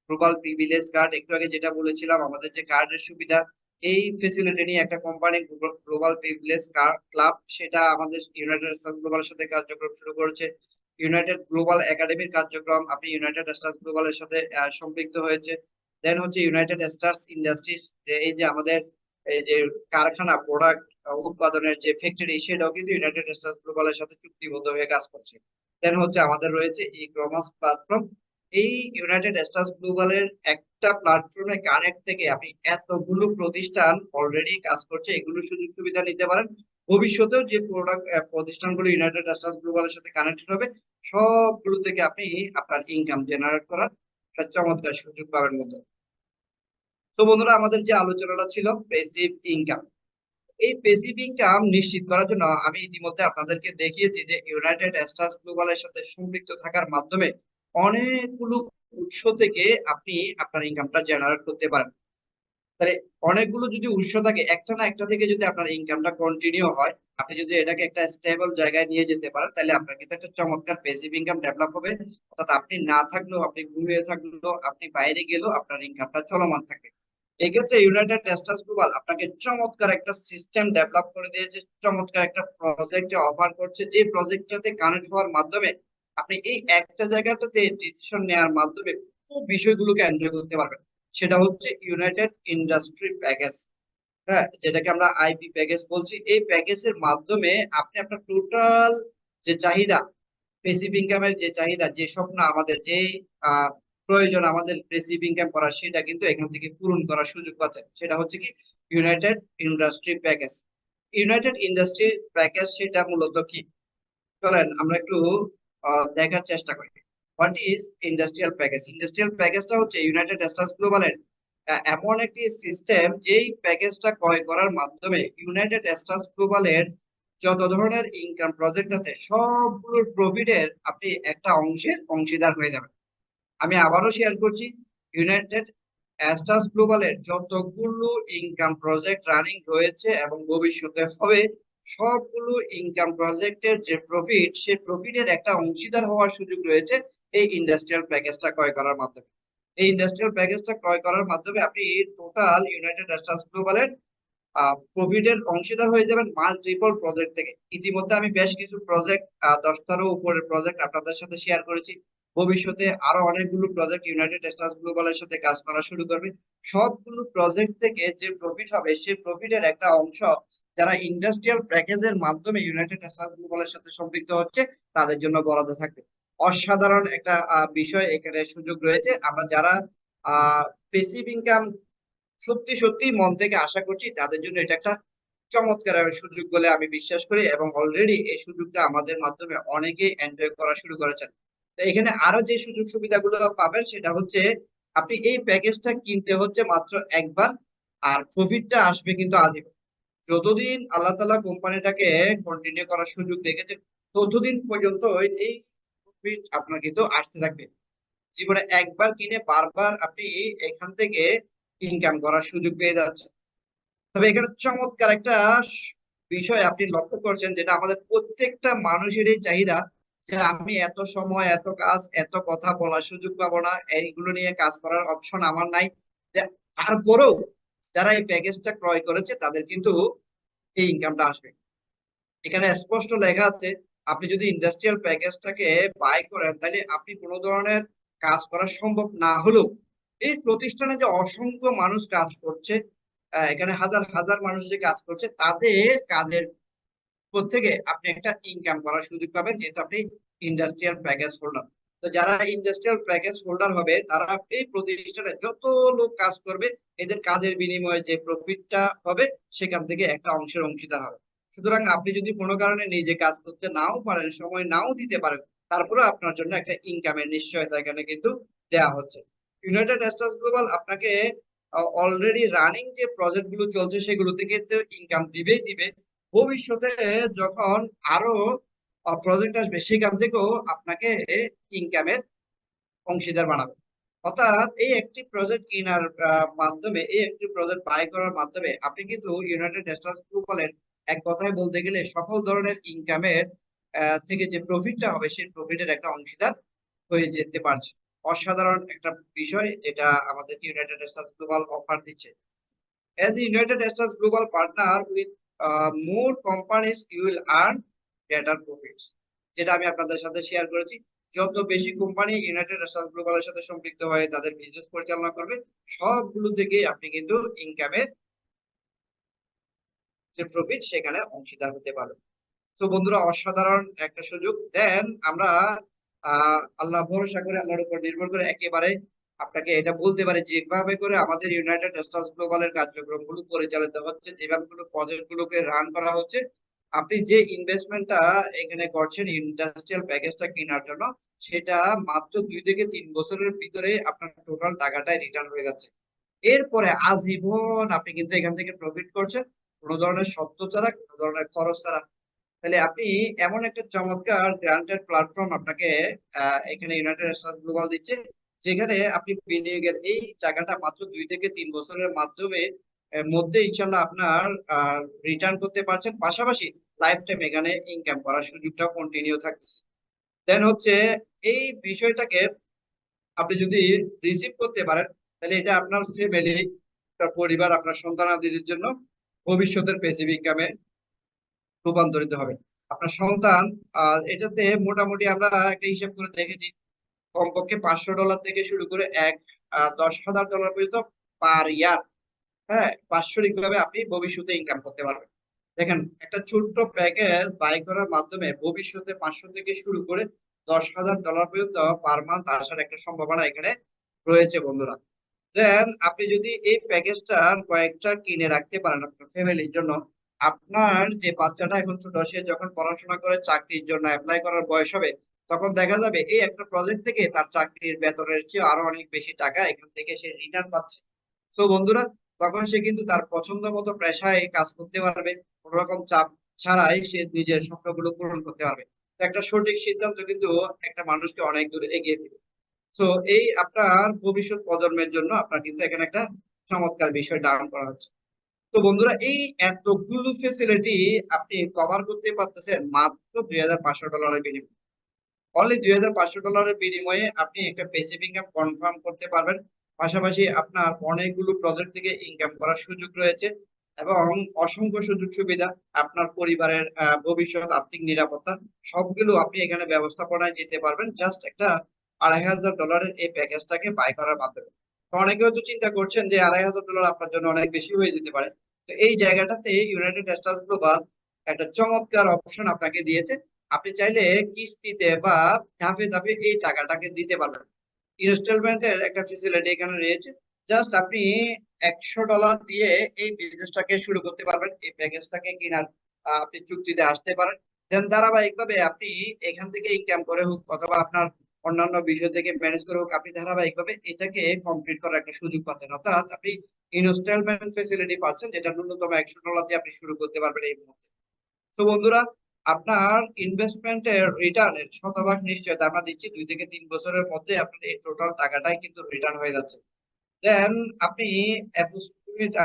global privilege card, একটু আগে যেটা বলেছিলাম আমাদের যে কার্ডের সুবিধা, এই ফেসিলিটি নিয়ে একটা company global privilege card club, সেটা আমাদের ইউনাইটেড স্টার গ্লোবালের সাথে কার্যক্রম শুরু করেছে। ইউনাইটেড গ্লোবাল একাডেমির কার্যক্রম আপনি ইউনাইটেড স্টার্স গ্লোবালের সাথে সম্পৃক্ত হয়েছে। দেন হচ্ছে ইউনাইটেড স্টার্স ইন্ডাস্ট্রিজ, এই যে আমাদের এই যে কারখানা, প্রোডাক্ট উৎপাদনের যে ফ্যাক্টরি, সেটাও কিন্তু ইউনাইটেড স্টেটস গ্লোবালের সাথে চুক্তিবদ্ধ হয়ে কাজ করছে। দেন হচ্ছে আমাদের রয়েছে ই কমার্স প্ল্যাটফর্ম। এই ইউনাইটেড স্টেটস গ্লোবালের একটা প্ল্যাটফর্মে কানেক্ট থেকে আপনি এতগুলো প্রতিষ্ঠান অলরেডি কাজ করছে, এগুলো সুযোগ সুবিধা নিতে পারেন। ভবিষ্যতেও যে প্রোডাক্ট প্রতিষ্ঠানগুলো ইউনাইটেড স্টেটস গ্লোবালের সাথে কানেক্টেড হবে, সবগুলো থেকে আপনি আপনার ইনকাম জেনারেট করার একটা চমৎকার সুযোগ পাবেন মতো। তো বন্ধুরা, আমাদের যে আলোচনাটা ছিল প্যাসিভ ইনকাম, এই প্যাসিভ ইনকাম নিশ্চিত করার জন্য আমি ইতিমধ্যে আপনাদেরকে দেখিয়েছি যে ইউনাইটেড স্টারস গ্লোবালের সাথে সম্পৃক্ত থাকার মাধ্যমে অনেকগুলো উৎস থেকে আপনি আপনার ইনকামটা জেনারেট করতে পারেন। তাহলে অনেকগুলো যদি উৎস থাকে, একটা না একটা থেকে যদি আপনার ইনকামটা কন্টিনিউ হয়, আপনি যদি এটাকে একটা স্টেবল জায়গায় নিয়ে যেতে পারেন, তাহলে আপনার কিন্তু একটা চমৎকার প্যাসিভ ইনকাম ডেভেলপ হবে। অর্থাৎ আপনি না থাকলেও, আপনি ঘুমিয়ে থাকলেও, আপনি বাইরে গেলেও আপনার ইনকামটা চলমান থাকবে। এক্ষেত্রে ইউনাইটেড টেক্সটাইলস গ্লোবাল আপনাকে চমৎকার একটা সিস্টেম ডেভেলপ করে দিয়েছে, চমৎকার একটা প্রজেক্ট অফার করছে, যে প্রজেক্টটাতে কানেক্ট হওয়ার মাধ্যমে আপনি এই একটা জায়গাটাতে ডিসিশন নেওয়ার মাধ্যমে পুরো বিষয়গুলোকে এনজয় করতে পারবেন। সেটা হচ্ছে ইউনাইটেড ইন্ডাস্ট্রি প্যাকেজ, হ্যাঁ, যেটাকে আমরা আইপি প্যাকেজ বলছি। এই প্যাকেজের মাধ্যমে আপনি আপনার টোটাল যে চাহিদা, প্যাসিভ ইনকামের যে চাহিদা, যে স্বপ্ন আমাদের, যে আহ, প্রয়োজন আমাদের প্যাসিভ ইনকাম করার, সেটা কিন্তু এখান থেকে পূরণ করার সুযোগ পাচ্ছেন। সেটা হচ্ছে কি United industry package. United industry package সেটা মূলত কি, চলেন আমরা একটু দেখার চেষ্টা করি। What is industrial package? Industrial প্যাকেজটা হচ্ছে ইউনাইটেড স্টেটস গ্লোবালের এমন একটি সিস্টেম, যেই প্যাকেজটা ক্রয় করার মাধ্যমে ইউনাইটেড স্টেটস গ্লোবালের যত ধরনের ইনকাম প্রজেক্ট আছে, সবগুলোর প্রফিটের আপনি একটা অংশের অংশীদার হয়ে যাবেন। আমি আবারও শেয়ার করছি, ইউনাইটেড স্টেটস গ্লোবালের যতগুলো ইনকাম প্রজেক্ট রানিং রয়েছে এবং ভবিষ্যতে হবে, সবগুলো ইনকাম প্রজেক্টের যে প্রফিট, সেই প্রফিটের একটা অংশীদার হওয়ার সুযোগ রয়েছে এই ইন্ডাস্ট্রিয়াল প্যাকেজটা ক্রয় করার মাধ্যমে। এই ইন্ডাস্ট্রিয়াল প্যাকেজটা ক্রয় করার মাধ্যমে আপনি টোটাল ইউনাইটেড স্টেটস গ্লোবালের প্রফিটের অংশীদার হয়ে যাবেন মাল্টিপল প্রজেক্ট থেকে। ইতিমধ্যে আমি বেশ কিছু প্রজেক্ট, 10টারও উপরের প্রজেক্ট আপনাদের সাথে শেয়ার করেছি। ভবিষ্যতে আরো অনেকগুলো প্রজেক্ট ইউনাইটেড স্টেটস গ্লোবালের সাথে কাজ করা শুরু করবে। সবগুলো প্রজেক্ট থেকে যে প্রফিট হবে, সেই প্রফিটের একটা অংশ যারা ইন্ডাস্ট্রিয়াল প্যাকেজের মাধ্যমে ইউনাইটেড স্টেটস গ্লোবালের সাথে সম্পৃক্ত হচ্ছে, তাদের জন্য বরাদ্দ থাকবে। অসাধারণ একটা বিষয় এখানে সুযোগ রয়েছে। আমরা যারা পেসিভ ইনকাম সত্যি সত্যি মন থেকে আশা করছি, তাদের জন্য এটা একটা চমৎকার সুযোগ বলে আমি বিশ্বাস করি, এবং অলরেডি এই সুযোগটা আমাদের মাধ্যমে অনেকেই এনজয় করা শুরু করেছেন। তো এখানে আরো যে সুযোগ সুবিধাগুলো পাবেন, সেটা হচ্ছে আপনি এই প্যাকেজটা কিনতে হচ্ছে মাত্র একবার, আর প্রফিটটা আসবে কিন্তু আজীবন। যতদিন আল্লাহ তাআলা কোম্পানিটাকে কন্টিনিউ করার সুযোগ রেখেছে, ততদিন পর্যন্ত এই প্রফিট আপনার কিন্তু আসতে থাকবে। জীবনে একবার কিনে বারবার আপনি এখান থেকে ইনকাম করার সুযোগ পেয়ে যাচ্ছেন। তবে এখানে চমৎকার একটা বিষয় আপনি লক্ষ্য করছেন, যেটা আমাদের প্রত্যেকটা মানুষেরই চাহিদা, যে আমি এত সময়, এত কাজ, এত কথা বলার সুযোগ পাবো না, এইগুলো নিয়ে কাজ করার অপশন আমার নাই। যে তারপরেও যারা এই প্যাকেজটা ক্রয় করেছে, তাদের কিন্তু এই ইনকামটা আসবে। এখানে স্পষ্ট লেখা আছে, আপনি যদি ইন্ডাস্ট্রিয়াল প্যাকেজটাকে বাই করেন, তাহলে আপনি কোনো ধরনের কাজ করা সম্ভব না হলেও, এই প্রতিষ্ঠানে যে অসংখ্য মানুষ কাজ করছে, এখানে হাজার হাজার মানুষ যে কাজ করছে, তাদের কাজের থেকে আপনি একটা ইনকাম করার সুযোগ পাবেন, যেহেতু আপনি ইন্ডাস্ট্রিয়াল প্যাকেজ হোল্ডার। তো যারা ইন্ডাস্ট্রিয়াল প্যাকেজ হোল্ডার হবে, তারা এই প্রতিষ্ঠানে যত লোক কাজ করবে, এদের কাজের বিনিময়ে যে প্রফিটটা হবে, সেখান থেকে একটা অংশের অংশীদার হবে। সুতরাং আপনি যদি কোনো কারণে নিজে কাজ করতে নাও পারেন, সময় নাও দিতে পারেন, তারপরে আপনার জন্য একটা ইনকামের নিশ্চয়তা এখানে কিন্তু দেওয়া হচ্ছে। ইউনাইটেড স্টেটস গ্লোবাল আপনাকে অলরেডি রানিং যে প্রজেক্ট গুলো চলছে, সেগুলো থেকে তো ইনকাম দিবেই দিবে। ভবিষ্যতে যখন আরো প্রজেক্ট আসবে, সেখান থেকেও আপনাকে ইনকামের অংশীদার বানাবে। অর্থাৎ এই একটি প্রজেক্ট কেনার মাধ্যমে, এই একটি প্রজেক্ট বাই করার মাধ্যমে আপনি কিন্তু ইউনাইটেড স্টেটস গ্লোবালের এক কথায় বলতে গেলে সকল ধরনের ইনকামের থেকে যে প্রফিটটা হবে সেই প্রফিটের একটা অংশীদার হয়ে যেতে পারছে। অসাধারণ একটা বিষয় যেটা আমাদের ইউনাইটেড স্টেটস গ্লোবাল অফার দিচ্ছে। As a United States global partner with more companies, you will earn better profits. যেটা আমি আপনাদের সাথে শেয়ার করেছি, যত বেশি কোম্পানি ইউনাইটেড স্টেটস গ্লোবালের সাথে সম্পৃক্ত হয়ে তাদের বিজনেস পরিচালনা করবে, সবগুলো থেকে আপনি কিন্তু ইনকামের যে প্রফিট সেখানে অংশীদার হতে পারবেন। তো বন্ধুরা, অসাধারণ একটা সুযোগ দেন। আমরা আল্লাহ ভরসা করে, আল্লাহর উপর নির্ভর করে একেবারে আপনাকে এটা বলতে পারি, যেভাবে করে আমাদের ইউনাইটেড স্টেটস গ্লোবালের কার্যক্রমগুলো পরিচালিত হচ্ছে, যেভাবে করে প্রজেক্ট গুলোকে রান করা হচ্ছে, আপনি যে ইনভেস্টমেন্টটা এখানে করছেন ইন্ডাস্ট্রিয়াল প্যাকেজটা কেনার জন্য, সেটা মাত্র 2 থেকে 3 বছরের ভিতরে আপনার টোটাল টাকাটাই রিটার্ন হয়ে যাচ্ছে। এরপরে আজীবন আপনি কিন্তু এখান থেকে প্রফিট করছেন, কোনো ধরনের শর্ত ছাড়া, কোনো ধরনের খরচ ছাড়া। তাহলে আপনি এমন একটা চমৎকার গ্রান্টেড প্ল্যাটফর্ম আপনাকে এখানে ইউনাইটেড স্টেটস গ্লোবাল দিচ্ছে, যেখানে আপনি বিনিয়োগের এই টাকাটা মাত্র 2 থেকে 3 বছরের মাধ্যমে মধ্যে ইনশাল্লাহ আপনার রিটার্ন করতে পারছেন, পাশাপাশি লাইফ টাইম এখানে ইনকাম করার সুযোগটা কন্টিনিউ থাকতেছে। দেন হচ্ছে এই বিষয়টাকে আপনি যদি রিসিভ করতে পারেন, তাহলে এটা আপনার ফ্যামিলি, আপনার পরিবার, আপনার সন্তানাদির জন্য ভবিষ্যতের প্যাসিভ ইনকামে রূপান্তরিত হবে। আপনার সন্তান এটাতে মোটামুটি আমরা একটা হিসাব করে দেখেছি, কমপক্ষে $500 থেকে শুরু করে 10,000 ডলার পর্যন্ত পার ইয়ার, হ্যাঁ, বাৎসরিক ভাবে আপনি ভবিষ্যতে ইনকাম করতে পারবেন। দেখেন, একটা ছোট্ট প্যাকেজ বাই করার মাধ্যমে ভবিষ্যতে 500 থেকে শুরু করে $10,000 পর্যন্ত পার মান্থ আসার একটা সম্ভাবনা এখানে রয়েছে বন্ধুরা। দেন আপনি যদি এই প্যাকেজটার কয়েকটা কিনে রাখতে পারেন আপনার ফ্যামিলির জন্য, আপনার যে বাচ্চাটা এখন ছোট, সে যখন পড়াশোনা করে চাকরির জন্য অ্যাপ্লাই করার বয়স হবে, তখন দেখা যাবে এই একটা প্রজেক্ট থেকে তার চাকরির বেতনের চেয়ে আরো অনেক বেশি টাকা এখান থেকে সে রিটার্ন পাচ্ছে। তো বন্ধুরা, তখন সে কিন্তু তার পছন্দ মতো পেশায় কাজ করতে পারবে, কোনো রকম চাপ ছাড়াই সে নিজের স্বপ্নগুলো পূরণ করতে পারবে। তো একটা সঠিক সিদ্ধান্ত কিন্তু একটা মানুষকে অনেক দূর এগিয়ে দিবে। তো এই আপনার ভবিষ্যৎ প্রজন্মের জন্য আপনার কিন্তু এখানে একটা চমৎকার বিষয় ডাউন করা হচ্ছে। তো বন্ধুরা, এই এতগুলো ফেসিলিটি আপনি কভার করতে পারতেছেন মাত্র $2,500 বিনিময়ে। অনলি $2,500 বিনিময়ে আপনি একটা প্যাসিভ ইনকাম কনফার্ম করতে পারবেন। পাশাপাশি আপনার অনেকগুলো প্রজেক্ট থেকে ইনকাম করার সুযোগ রয়েছে এবং অসংখ্য সুযোগ সুবিধা, আপনার পরিবারের ভবিষ্যৎ আর্থিক নিরাপত্তা, সবগুলো আপনি এখানে ব্যবস্থাপনায় যেতে পারবেন জাস্ট একটা $2,500 এই প্যাকেজটাকে বাই করার মাধ্যমে। তো অনেকে হয়তো চিন্তা করছেন যে $2,500 আপনার জন্য অনেক বেশি হয়ে যেতে পারে। তো এই জায়গাটাতে ইউনাইটেড স্টেটস গ্লোবাল একটা চমৎকার অপশন আপনাকে দিয়েছে। আপনি চাইলে কিস্তিতে বা ধাপে ধাপে এই টাকাটাকে দিতে পারবেন। ইনস্টলমেন্টের একটা ফেসিলিটি এখানে রয়েছে। জাস্ট আপনি $100 দিয়ে এই বিজনেসটাকে শুরু করতে পারবেন, এই প্যাকেজটাকে কেনার আপনি চুক্তিতে আসতে পারেন। দেন ধারাবাহিকভাবে আপনি এখান থেকে ইনকাম করে হোক অথবা আপনার অন্যান্য বিষয় থেকে ম্যানেজ করে হোক, আপনি ধারাবাহিকভাবে এটাকে কমপ্লিট করার একটা সুযোগ পাচ্ছেন। অর্থাৎ আপনি ইনস্টলমেন্ট ফেসিলিটি পাচ্ছেন, যেটা ন্যূনতম $100 দিয়ে আপনি শুরু করতে পারবেন এই মুহূর্তে। তো বন্ধুরা, আপনার ইনভেস্টমেন্টের রিটার্নের শতভাগ নিশ্চয়তা আমরা দিচ্ছি, 2 থেকে 3 বছরের মধ্যে আপনার এই টোটাল টাকাটাই কিন্তু রিটার্ন হয়ে যাচ্ছে। দেন আপনি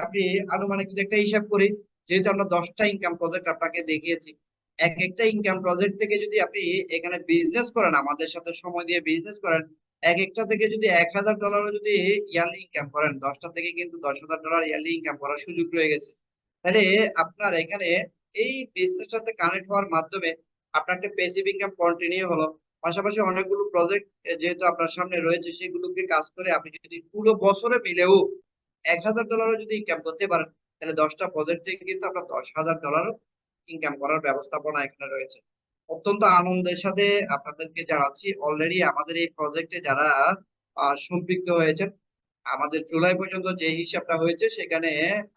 আপনি আনুমানিক যদি একটা হিসাব করি, যেহেতু আমরা 10টা ইনকাম প্রজেক্ট আপনাকে দেখিয়েছি, এক একটা ইনকাম প্রজেক্ট থেকে যদি আপনি এখানে বিজনেস করেন, আমাদের সাথে সময় দিয়ে বিজনেস করেন, এক একটা থেকে যদি $1,000 যদি ইয়ারলি ইনকাম করেন, 10টা থেকে কিন্তু $10,000 ইয়ারলি ইনকাম করার সুযোগ রয়ে গেছে। তাহলে আপনার এখানে এই বিজনেসের সাথে কানেক্ট হওয়ার মাধ্যমে আপনার একটা প্যাসিভ ইনকাম কন্টিনিউ হলো। পাশাপাশি অনেকগুলো প্রজেক্ট যেহেতু আপনার সামনে রয়েছে, সেগুলোকে কাজ করে আপনি যদি পুরো বছরে মিলেও $1,000 যদি ইনকাম করতে পারেন, তাহলে 10টা প্রজেক্ট থেকে কিন্তু আপনার $10,000 ইনকাম করার ব্যবস্থাপনা এখানে রয়েছে। অত্যন্ত আনন্দের সাথে আপনাদেরকে জানাচ্ছি, অলরেডি আমাদের এই প্রজেক্টে যারা সম্পৃক্ত হয়েছেন, আমাদের জুলাই পর্যন্ত যে হিসাবটা হয়েছে, সেখানে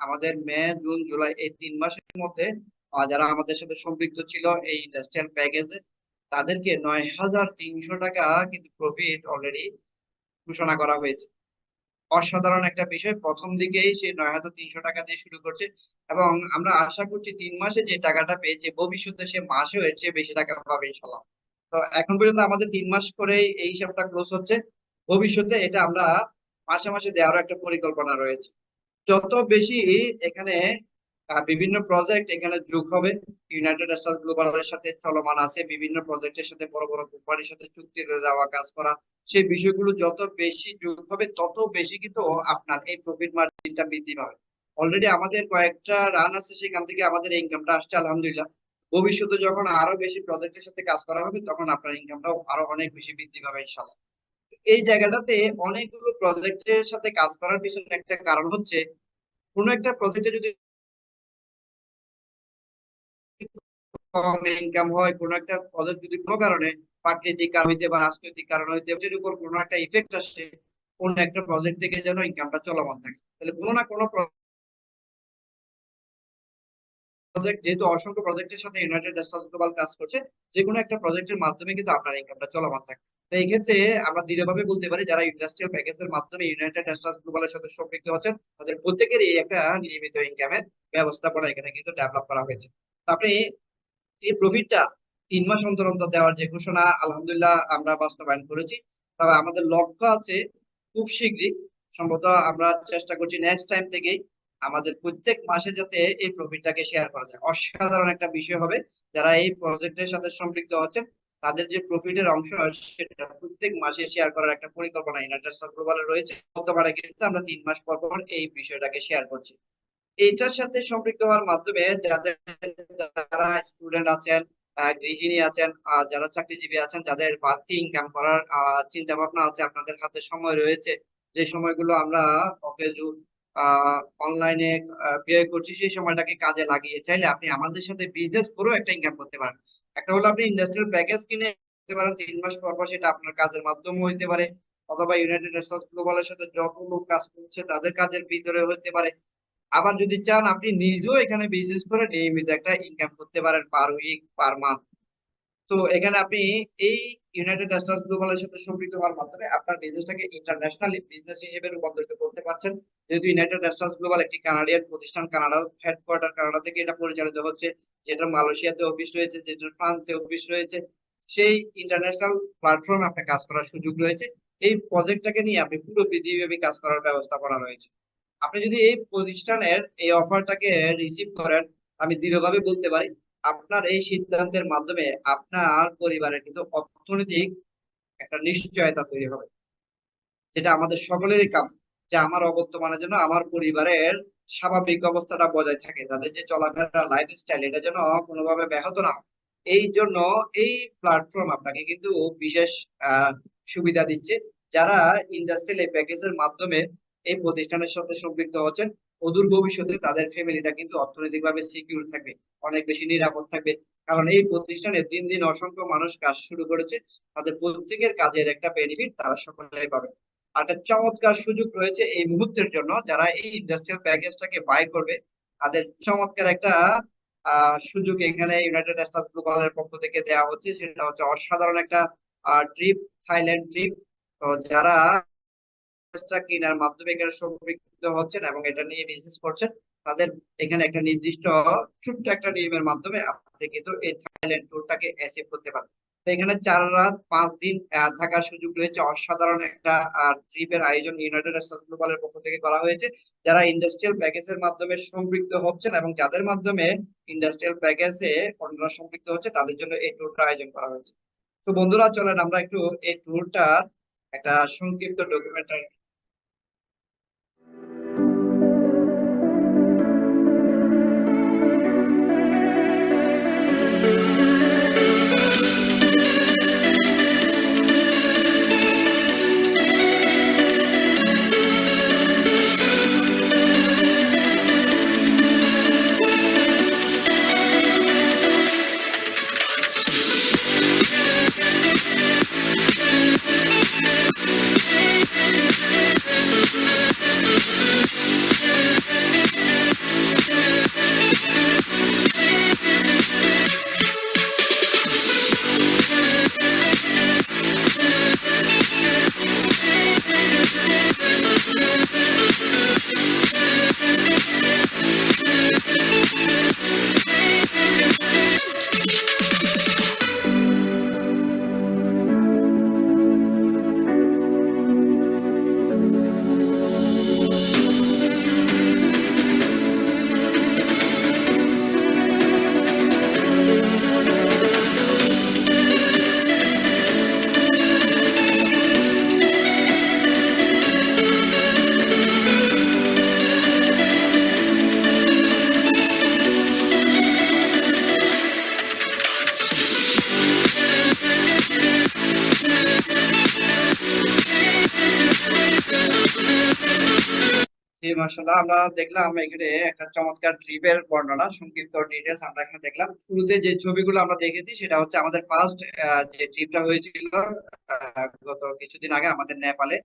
আমাদের মে, জুন, জুলাই এই 3 মাসের মধ্যে যারা আমাদের সাথে সম্পৃক্ত ছিল এই ইন্ডাস্ট্রিয়াল প্যাকেজে, তাদেরকে $9,300 কিন্তু প্রফিট অলরেডি ঘোষণা করা হয়েছে। অসাধারণ একটা বিষয়। প্রথম দিকেই সে 9,300 টাকা দিয়ে শুরু করছে এবং আমরা আশা করছি 3 মাসে যে টাকাটা পেয়েছে ভবিষ্যতে সে মাসেও এর চেয়ে বেশি টাকা পাবে ইনশাল্লাহ। তো এখন পর্যন্ত আমাদের 3 মাস করে এই হিসাবটা ক্লোজ হচ্ছে। ভবিষ্যতে এটা আমরা মাসে মাসে দেওয়ারও একটা পরিকল্পনা রয়েছে। যত বেশি এখানে বিভিন্ন প্রজেক্ট এখানে যোগ হবে, ইউনাইটেড স্টেটস গ্লোবালের সাথে চলমান আছে বিভিন্ন প্রজেক্টের সাথে, বড় বড় কোম্পানির সাথে চুক্তিতে যাওয়া, কাজ করা, সেই বিষয়গুলো যত বেশি যোগ হবে তত বেশি কিন্তু আপনার এই প্রফিট মার্জিনটা বৃদ্ধি পাবে। অলরেডি আমাদের কয়েকটা রান আছে, সেখান থেকে আমাদের ইনকামটা আসছে আলহামদুলিল্লাহ। ভবিষ্যতে যখন আরো বেশি প্রজেক্টের সাথে কাজ করা হবে তখন আপনার ইনকামটাও আরো অনেক বেশি বৃদ্ধি পাবে ইনশাল্লাহ। এই জায়গাটাতে অনেকগুলো প্রজেক্টের সাথে কাজ করার পিছনে একটা কারণ হচ্ছে, কোনো একটা প্রজেক্টে যদি কম ইনকাম হয়, কোনো একটা প্রজেক্ট যদি কোনো কারণে প্রাকৃতিক কারণ হইতে বা রাজনৈতিক কারণ হইতে এর উপর কোনো একটা ইফেক্ট আসে, কোন একটা প্রজেক্ট থেকে যেন ইনকামটা চলমান থাকে। তাহলে কোনো না কোনো প্রজেক্ট, যেহেতু অসংখ্য প্রজেক্টের সাথে ইউনাইটেড স্টেটস গ্লোবাল কাজ করছে, যে কোনো একটা প্রজেক্টের মাধ্যমে কিন্তু আপনার ইনকামটা চলমান থাকে। তো এই ক্ষেত্রে আমরা দৃঢ়ভাবে বলতে পারি যারা ইন্ডাস্ট্রিয়াল প্যাকেজের মাধ্যমে ইউনাইটেড স্টেটস গ্লোবালের সাথে সম্পৃক্ত হচ্ছেন তাদের প্রত্যেকেরই একটা নিয়মিত ইনকামের ব্যবস্থাপনা এখানে কিন্তু ডেভেলপ করা হয়েছে। তো আপনি এই প্রফিটটা 3 মাস অন্তর অন্তর দেওয়ার যে ঘোষণা আলহামদুলিল্লাহ আমরা বাস্তবায়ন করেছি। তবে আমাদের লক্ষ্য আছে খুব শীঘ্রই, সম্ভবত আমরা চেষ্টা করছি নেক্সট টাইম থেকেই আমাদের প্রত্যেক মাসে যাতে এই প্রফিটটাকে শেয়ার করা যায়। অসাধারণ একটা বিষয় হবে, যারা এই প্রজেক্টের সাথে সম্পৃক্ত হচ্ছেন তাদের যে প্রফিটের অংশ সেটা প্রত্যেক মাসে শেয়ার করার একটা পরিকল্পনা ইউনাইটেড স্টেটস গ্লোবালে রয়েছে। বর্তমানে কিন্তু আমরা 3 মাস পর পর এই বিষয়টাকে শেয়ার করছি। এটার সাথে সম্পৃক্ত হওয়ার মাধ্যমে যাদের, যারা স্টুডেন্ট আছেন, গৃহিণী আছেন, যারা চাকরিজীবী আছেন, যাদের বাড়তি ইনকাম করার চিন্তা ভাবনা আছে, আপনাদের হাতে সময় রয়েছে, যে সময়গুলো আমরা অনলাইনে ব্যয় করছি সেই সময়টাকে কাজে লাগিয়ে চাইলে আপনি আমাদের সাথে বিজনেস করেও একটা ইনকাম করতে পারেন। একটা হলো আপনি ইন্ডাস্ট্রিয়াল প্যাকেজ কিনে করতে পারেন 3 মাস পর পর, সেটা আপনার কাজের মাধ্যমে হইতে পারে, অথবা ইউনাইটেড স্টেটস গ্লোবালের সাথে যত লোক কাজ করছে তাদের কাজের ভিতরে হতে পারে। আবার যদি চান আপনি নিজেও এখানে বিজনেস করে নিয়মিত একটা ইনকাম করতে পারেন পার উইক, পার মান্থ। তো এখানে আপনি এই ইউনাইটেড স্টেটস গ্লোবালের সাথে সম্পৃক্ত হওয়ার মাধ্যমে আপনার বিজনেসটাকে ইন্টারন্যাশনাল বিজনেস হিসেবে রূপান্তরিত করতে পারছেন। যেহেতু ইউনাইটেড স্টেটস গ্লোবাল একটি কানাডিয়ান প্রতিষ্ঠান, কানাডা হেডকোয়ার্টার, কানাডা থেকে এটা পরিচালিত হচ্ছে, যেটা মালয়েশিয়াতে অফিস রয়েছে, যেটা ফ্রান্সে অফিস রয়েছে, সেই ইন্টারন্যাশনাল প্ল্যাটফর্মে আপনার কাজ করার সুযোগ রয়েছে। এই প্রজেক্টটাকে নিয়ে আপনি পুরো পৃথিবীব্যাপী কাজ করার ব্যবস্থা করা রয়েছে। আপনি যদি এই প্রতিষ্ঠানের এই অফারটাকে রিসিভ করেন, আমি দৃঢ়ভাবে বলতে পারি আপনার এই সিদ্ধান্তের মাধ্যমে আপনার পরিবারের কিন্তু অর্থনৈতিক একটা নিশ্চয়তা তৈরি হবে, যেটা আমাদের সকলেরই কাম, যে আমার অবর্তমানে যেন আমার পরিবারের স্বাভাবিক অবস্থাটা বজায় থাকে, তাদের যে চলাফেরা লাইফস্টাইল এটা যেন কোনোভাবে ব্যাহত না হয়। এই জন্য এই প্ল্যাটফর্ম আপনাকে কিন্তু বিশেষ আহ সুবিধা দিচ্ছে। যারা ইন্ডাস্ট্রিয়াল এই প্যাকেজের মাধ্যমে এই প্রতিষ্ঠানের সাথে সম্পৃক্ত হচ্ছেন, অদূর ভবিষ্যতে তাদের ফ্যামিলিটা কিন্তু অর্থনৈতিকভাবে সিকিউর থাকবে, অনেক বেশি নিরাপদ থাকবে। কারণ এই প্রতিষ্ঠানে দিন দিন অসংখ্য মানুষ কাজ শুরু করেছে, তাদের প্রত্যেকের কাজের একটা বেনিফিট তারা সকলেই পাবে। আর একটা চমৎকার সুযোগ রয়েছে এই মুহূর্তের জন্য, যারা এই ইন্ডাস্ট্রিয়াল প্যাকেজটাকে বাই করবে তাদের চমৎকার একটা সুযোগ এখানে ইউনাইটেড স্টেটস গ্লোবালের পক্ষ থেকে দেওয়া হচ্ছে। সেটা হচ্ছে অসাধারণ একটা ট্রিপ, থাইল্যান্ড ট্রিপ। তো যারা কেনার মাধ্যমে এখানে সম্পৃক্ত হচ্ছেন এবং এটা নিয়ে বিজনেস করছেন, তাদের এখানে একটা নির্দিষ্ট ছোট্ট একটা নিয়মের মাধ্যমে আপনি কিন্তু এই থাইল্যান্ড ট্যুরটাকে অ্যাচিভ করতে পারেন। তো এখানে 4 রাত 5 দিন থাকার সুযোগ রয়েছে। অসাধারণ একটা ট্রিপের আয়োজন ইউনাইটেড স্টেটস গ্লোবালের পক্ষ থেকে করা হয়েছে। যারা ইন্ডাস্ট্রিয়াল প্যাকেজের মাধ্যমে সম্পৃক্ত হচ্ছেন এবং যাদের মাধ্যমে ইন্ডাস্ট্রিয়াল প্যাকেজে অন্যরা সম্পৃক্ত হচ্ছে তাদের জন্য এই ট্যুরটা আয়োজন করা হয়েছে। তো বন্ধুরা চলেন আমরা একটু এই ট্যুরটার একটা সংক্ষিপ্ত ডকুমেন্টারি মাশাআল্লাহ, আমরা দেখলাম এখানে একটা চমৎকার ট্রিপের বর্ণনা, সংক্ষিপ্ত ডিটেলস আমরা এখানে দেখলাম। শুরুতে যে ছবিগুলো আমরা দেখেছি সেটা হচ্ছে আমাদের ফার্স্ট যে ট্রিপটা হয়েছিল গত কিছুদিন আগে আমাদের নেপালে।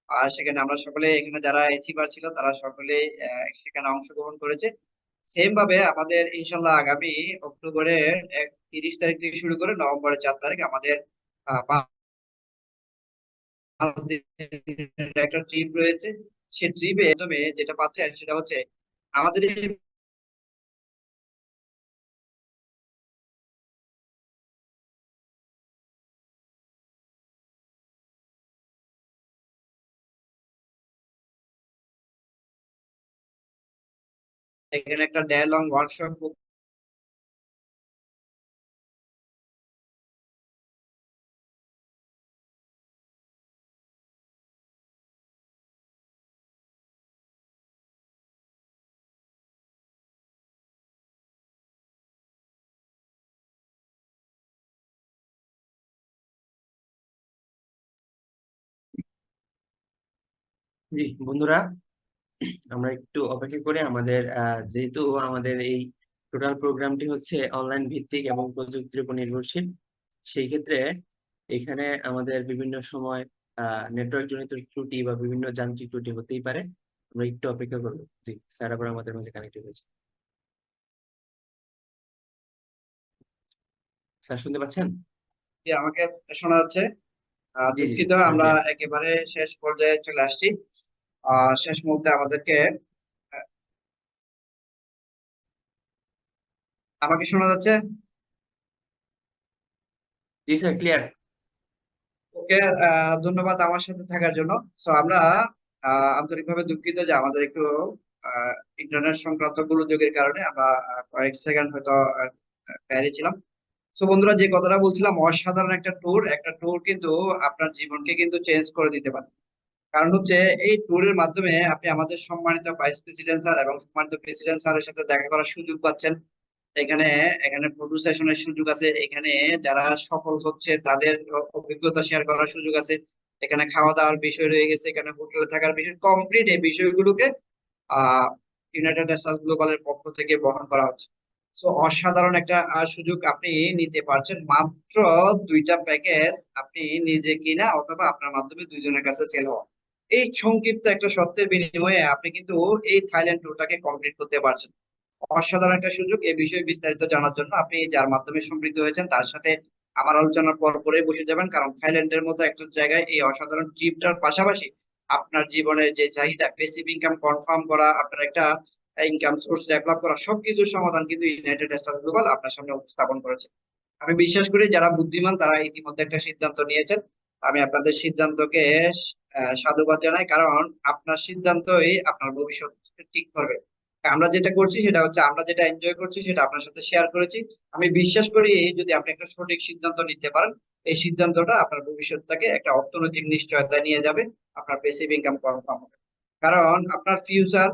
আর সেখানে আমরা সকলে, এখানে যারা অ্যাচিভার ছিল তারা সকলে সেখানে অংশগ্রহণ করেছে। সেম ভাবে আমাদের ইনশাল্লাহ আগামী অক্টোবরের 30 তারিখ থেকে শুরু করে নভেম্বরের 4 তারিখ আমাদের 5 দিনের একটা ট্রিপ রয়েছে। সে ট্রিপে একদমে যেটা পাচ্ছেন সেটা হচ্ছে আমাদের এখানে একটা ডে লং ওয়ার্কশপ। জি বন্ধুরা, আমরা একটু অপেক্ষা করে আমাদের যেহেতু আমাদের এই টোটাল প্রোগ্রামটি হচ্ছে অনলাইন ভিত্তিক এবং প্রযুক্তির উপর নির্ভরশীল, সেই ক্ষেত্রে এখানে আমাদের বিভিন্ন সময় নেটওয়ার্ক জনিত ত্রুটি বা বিভিন্ন যান্ত্রিক ত্রুটি হতেই পারে। আমরা একটু অপেক্ষা করবো। জি স্যার আবার আমাদের মাঝে কানেক্টেড হয়েছে। স্যার শুনতে পাচ্ছেন? যে আমাকে শোনা যাচ্ছে। জি জি জি, দুঃখিত, স্যার আমরা ক্লিয়ার। একেবারে শেষ পর্যায়ে চলে আসছি। শেষ মুহূর্তে আমাদেরকে আহ, আমাকে শোনা যাচ্ছে? জি স্যার ক্লিয়ার। ওকে। ধন্যবাদ আমার সাথে থাকার জন্য। তো আমরা আন্তরিকভাবে দুঃখিত যে আমাদের একটু ইন্টারনেট সংক্রান্ত গোলযোগের কারণে আমরা কয়েক সেকেন্ড হয়তো বাইরে ছিলাম। তো বন্ধুরা, যে কথাটা বলছিলাম, অসাধারণ একটা ট্যুর কিন্তু আপনার জীবনকে কিন্তু চেঞ্জ করে দিতে পারে। কারণ হচ্ছে এই ট্যুরের মাধ্যমে আপনি আমাদের সম্মানিত ভাইস প্রেসিডেন্ট স্যার এবং সম্মানিত প্রেসিডেন্ট স্যারের সাথে দেখা করার সুযোগ পাচ্ছেন। এখানে এখানে ফটো সেশনের সুযোগ আছে, এখানে যারা সফল হচ্ছে তাদের অভিজ্ঞতা শেয়ার করার সুযোগ আছে, এখানে খাওয়া দাওয়ার বিষয় রয়ে গেছে, এখানে হোটেলে থাকার বিষয়, কমপ্লিট এই বিষয়গুলোকে আহ ইউনাইটেড নেশনস গ্লোবালের পক্ষ থেকে বহন করা হচ্ছে। তো অসাধারণ একটা সুযোগ আপনি নিতে পারছেন। মাত্র 2টা প্যাকেজ আপনি নিজে কিনা অথবা আপনার মাধ্যমে দুইজনের কাছে সেল হওয়া, এই সংক্ষিপ্ত একটা শর্তের বিনিময়ে আপনি কিন্তু এই থাইল্যান্ড ট্যুরটাকে কমপ্লিট করতে পারছেন। অসাধারণ একটা সুযোগ। এই বিষয়ে বিস্তারিত জানার জন্য আপনি যার মাধ্যমে সমৃদ্ধ হয়েছেন তার সাথে আমার আলোচনার পর পরে বসে যাবেন, কারণ থাইল্যান্ডের মতো একটা জায়গায় এই অসাধারণ ট্রিপটার পাশাপাশি আপনার জীবনে যে চাহিদা, প্যাসিভ ইনকাম কনফার্ম করা, আপনার একটা ইনকাম সোর্স ডেভেলপ করা, সবকিছুর সমাধান কিন্তু ইউনাইটেড স্টেটস গ্লোবাল আপনার সামনে উপস্থাপন করেছে। আমি বিশ্বাস করি যারা বুদ্ধিমান তারা ইতিমধ্যে একটা সিদ্ধান্ত নিয়েছেন। আমি আপনাদের সিদ্ধান্তকে সাধুবাদ জানাই, কারণ আপনার সিদ্ধান্তই আপনার ভবিষ্যৎ ঠিক করবে। আমরা যেটা করছি সেটা হচ্ছে, আমরা যেটা এনজয় করছি সেটা আপনার সাথে শেয়ার করেছি। আমি বিশ্বাস করি যদি আপনি একটা সঠিক সিদ্ধান্ত নিতে পারেন, এই সিদ্ধান্তটা আপনার ভবিষ্যৎটাকে একটা অর্থনৈতিক নিশ্চয়তায় নিয়ে যাবে। আপনার প্যাসিভ ইনকাম কনফার্ম হবে, কারণ আপনার ফিউচার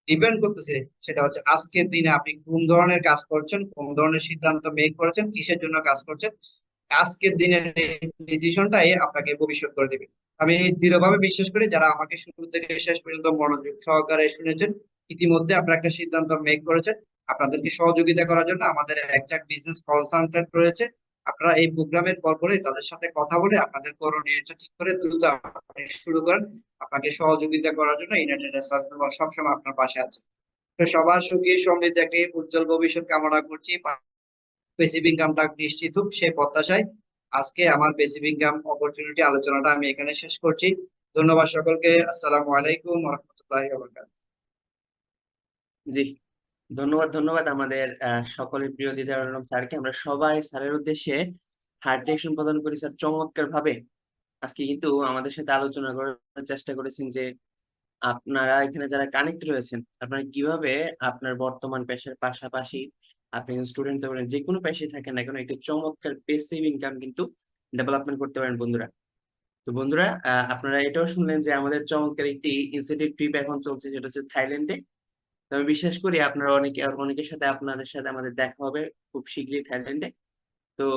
ডিপেন্ড করতেছে সেটা হচ্ছে আজকের দিনে আপনি কোন ধরনের কাজ করছেন, কোন ধরনের সিদ্ধান্ত মেক করেছেন, কিসের জন্য কাজ করছেন। আজকের দিনের ডিসিশনটাই আপনাকে ভবিষ্যৎ করে দেবে। আমি দৃঢ়ভাবে বিশ্বাস করি যারা আমাকে শুরু থেকে শেষ পর্যন্ত মনোযোগ সহকারে শুনেছেন, ইতিমধ্যে আপনারা একটা সিদ্ধান্ত মেক করেছেন। আপনাদেরকে সহযোগিতা করার জন্য আমাদের একটা বিজনেস কনসালটেন্ট রয়েছে। আপনারা এই প্রোগ্রামের পরে তাদের সাথে কথা বলে আপনাদের করণীয়টা ঠিক করে দ্রুত আপনি শুরু করেন। আপনাকে সহযোগিতা করার জন্য ইউনাইটেড স্টেটস সবসময় আপনার পাশে আছে। তো সবার সুখী সমৃদ্ধ একটি উজ্জ্বল ভবিষ্যৎ কামনা করছি। প্যাসিভ ইনকামটা নিশ্চিত হোক সেই প্রত্যাশায় আজকে আমার প্যাসিভ ইনকাম অপরচুনিটি আলোচনাটা আমি এখানে শেষ করছি। ধন্যবাদ সকলকে। আসসালামু আলাইকুম ওয়া রাহমাতুল্লাহি ওয়া বারাকাতুহু। জি ধন্যবাদ ধন্যবাদ আমাদের সকলের প্রিয় দিদার আলম স্যারকে। আমরা সবাই স্যারের উদ্দেশ্যে হার্ট রিঅ্যাকশন প্রদান করি স্যার চমৎকার ভাবে। আজকে কিন্তু আমাদের সাথে আলোচনা করার চেষ্টা করেছেন যে আপনারা এখানে যারা কানেক্ট রয়েছেন আপনারা কিভাবে আপনার বর্তমান পেশার পাশাপাশি আপনি স্টুডেন্ট হতে পারেন, যে কোনো পেশায় থাকেন না কেন একটি চমৎকার পেসিভ ইনকাম কিন্তু ডেভেলপমেন্ট করতে পারেন বন্ধুরা। তো বন্ধুরা, আপনারা এটাও শুনলেন যে আমাদের চমৎকার একটি ইনস্টিটিউট ট্রিপ এখন চলছে, সেটা হচ্ছে থাইল্যান্ডে। তো আমি বিশ্বাস করি আপনারা অনেকের সাথে আপনাদের সাথে আমাদের দেখা হবে খুব শীঘ্রই থাইল্যান্ডে। তো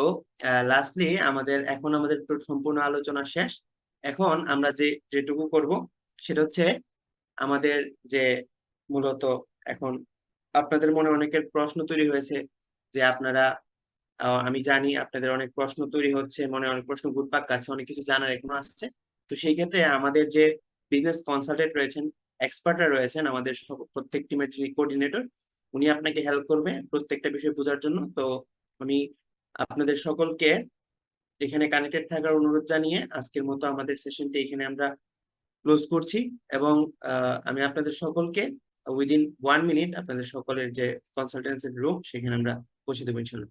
লাস্টলি আমাদের তো সম্পূর্ণ আলোচনা শেষ। এখন আমরা যেটুকু করব সেটা হচ্ছে আমাদের যে মূলত এখন আপনাদের মনে অনেকের প্রশ্ন তৈরি হয়েছে যে আপনারা আমি জানি আপনাদের অনেক প্রশ্ন তৈরি হচ্ছে, মনে অনেক প্রশ্ন ঘুরপাক খাচ্ছে, অনেক কিছু জানার এখনো আসছে। তো সেই ক্ষেত্রে আমাদের যে বিজনেস কনসালটেন্ট রয়েছেন, এক্সপার্টরা রয়েছেন, আমাদের প্রত্যেক টিমের যিনি কোঅর্ডিনেটর, উনি আপনাকে হেল্প করবে প্রত্যেকটা বিষয় বোঝার জন্য। তো আমি আপনাদের সকলকে এখানে কানেক্টেড থাকার অনুরোধ জানিয়ে আজকের মতো আমাদের সেশনটি এখানে আমরা ক্লোজ করছি। এবং আমি আপনাদের সকলকে উইদিন 1 মিনিট আপনাদের সকলের যে কনসালটেন্সির রুম সেখানে আমরা পৌঁছে দেবো ইনশাল্লাহ।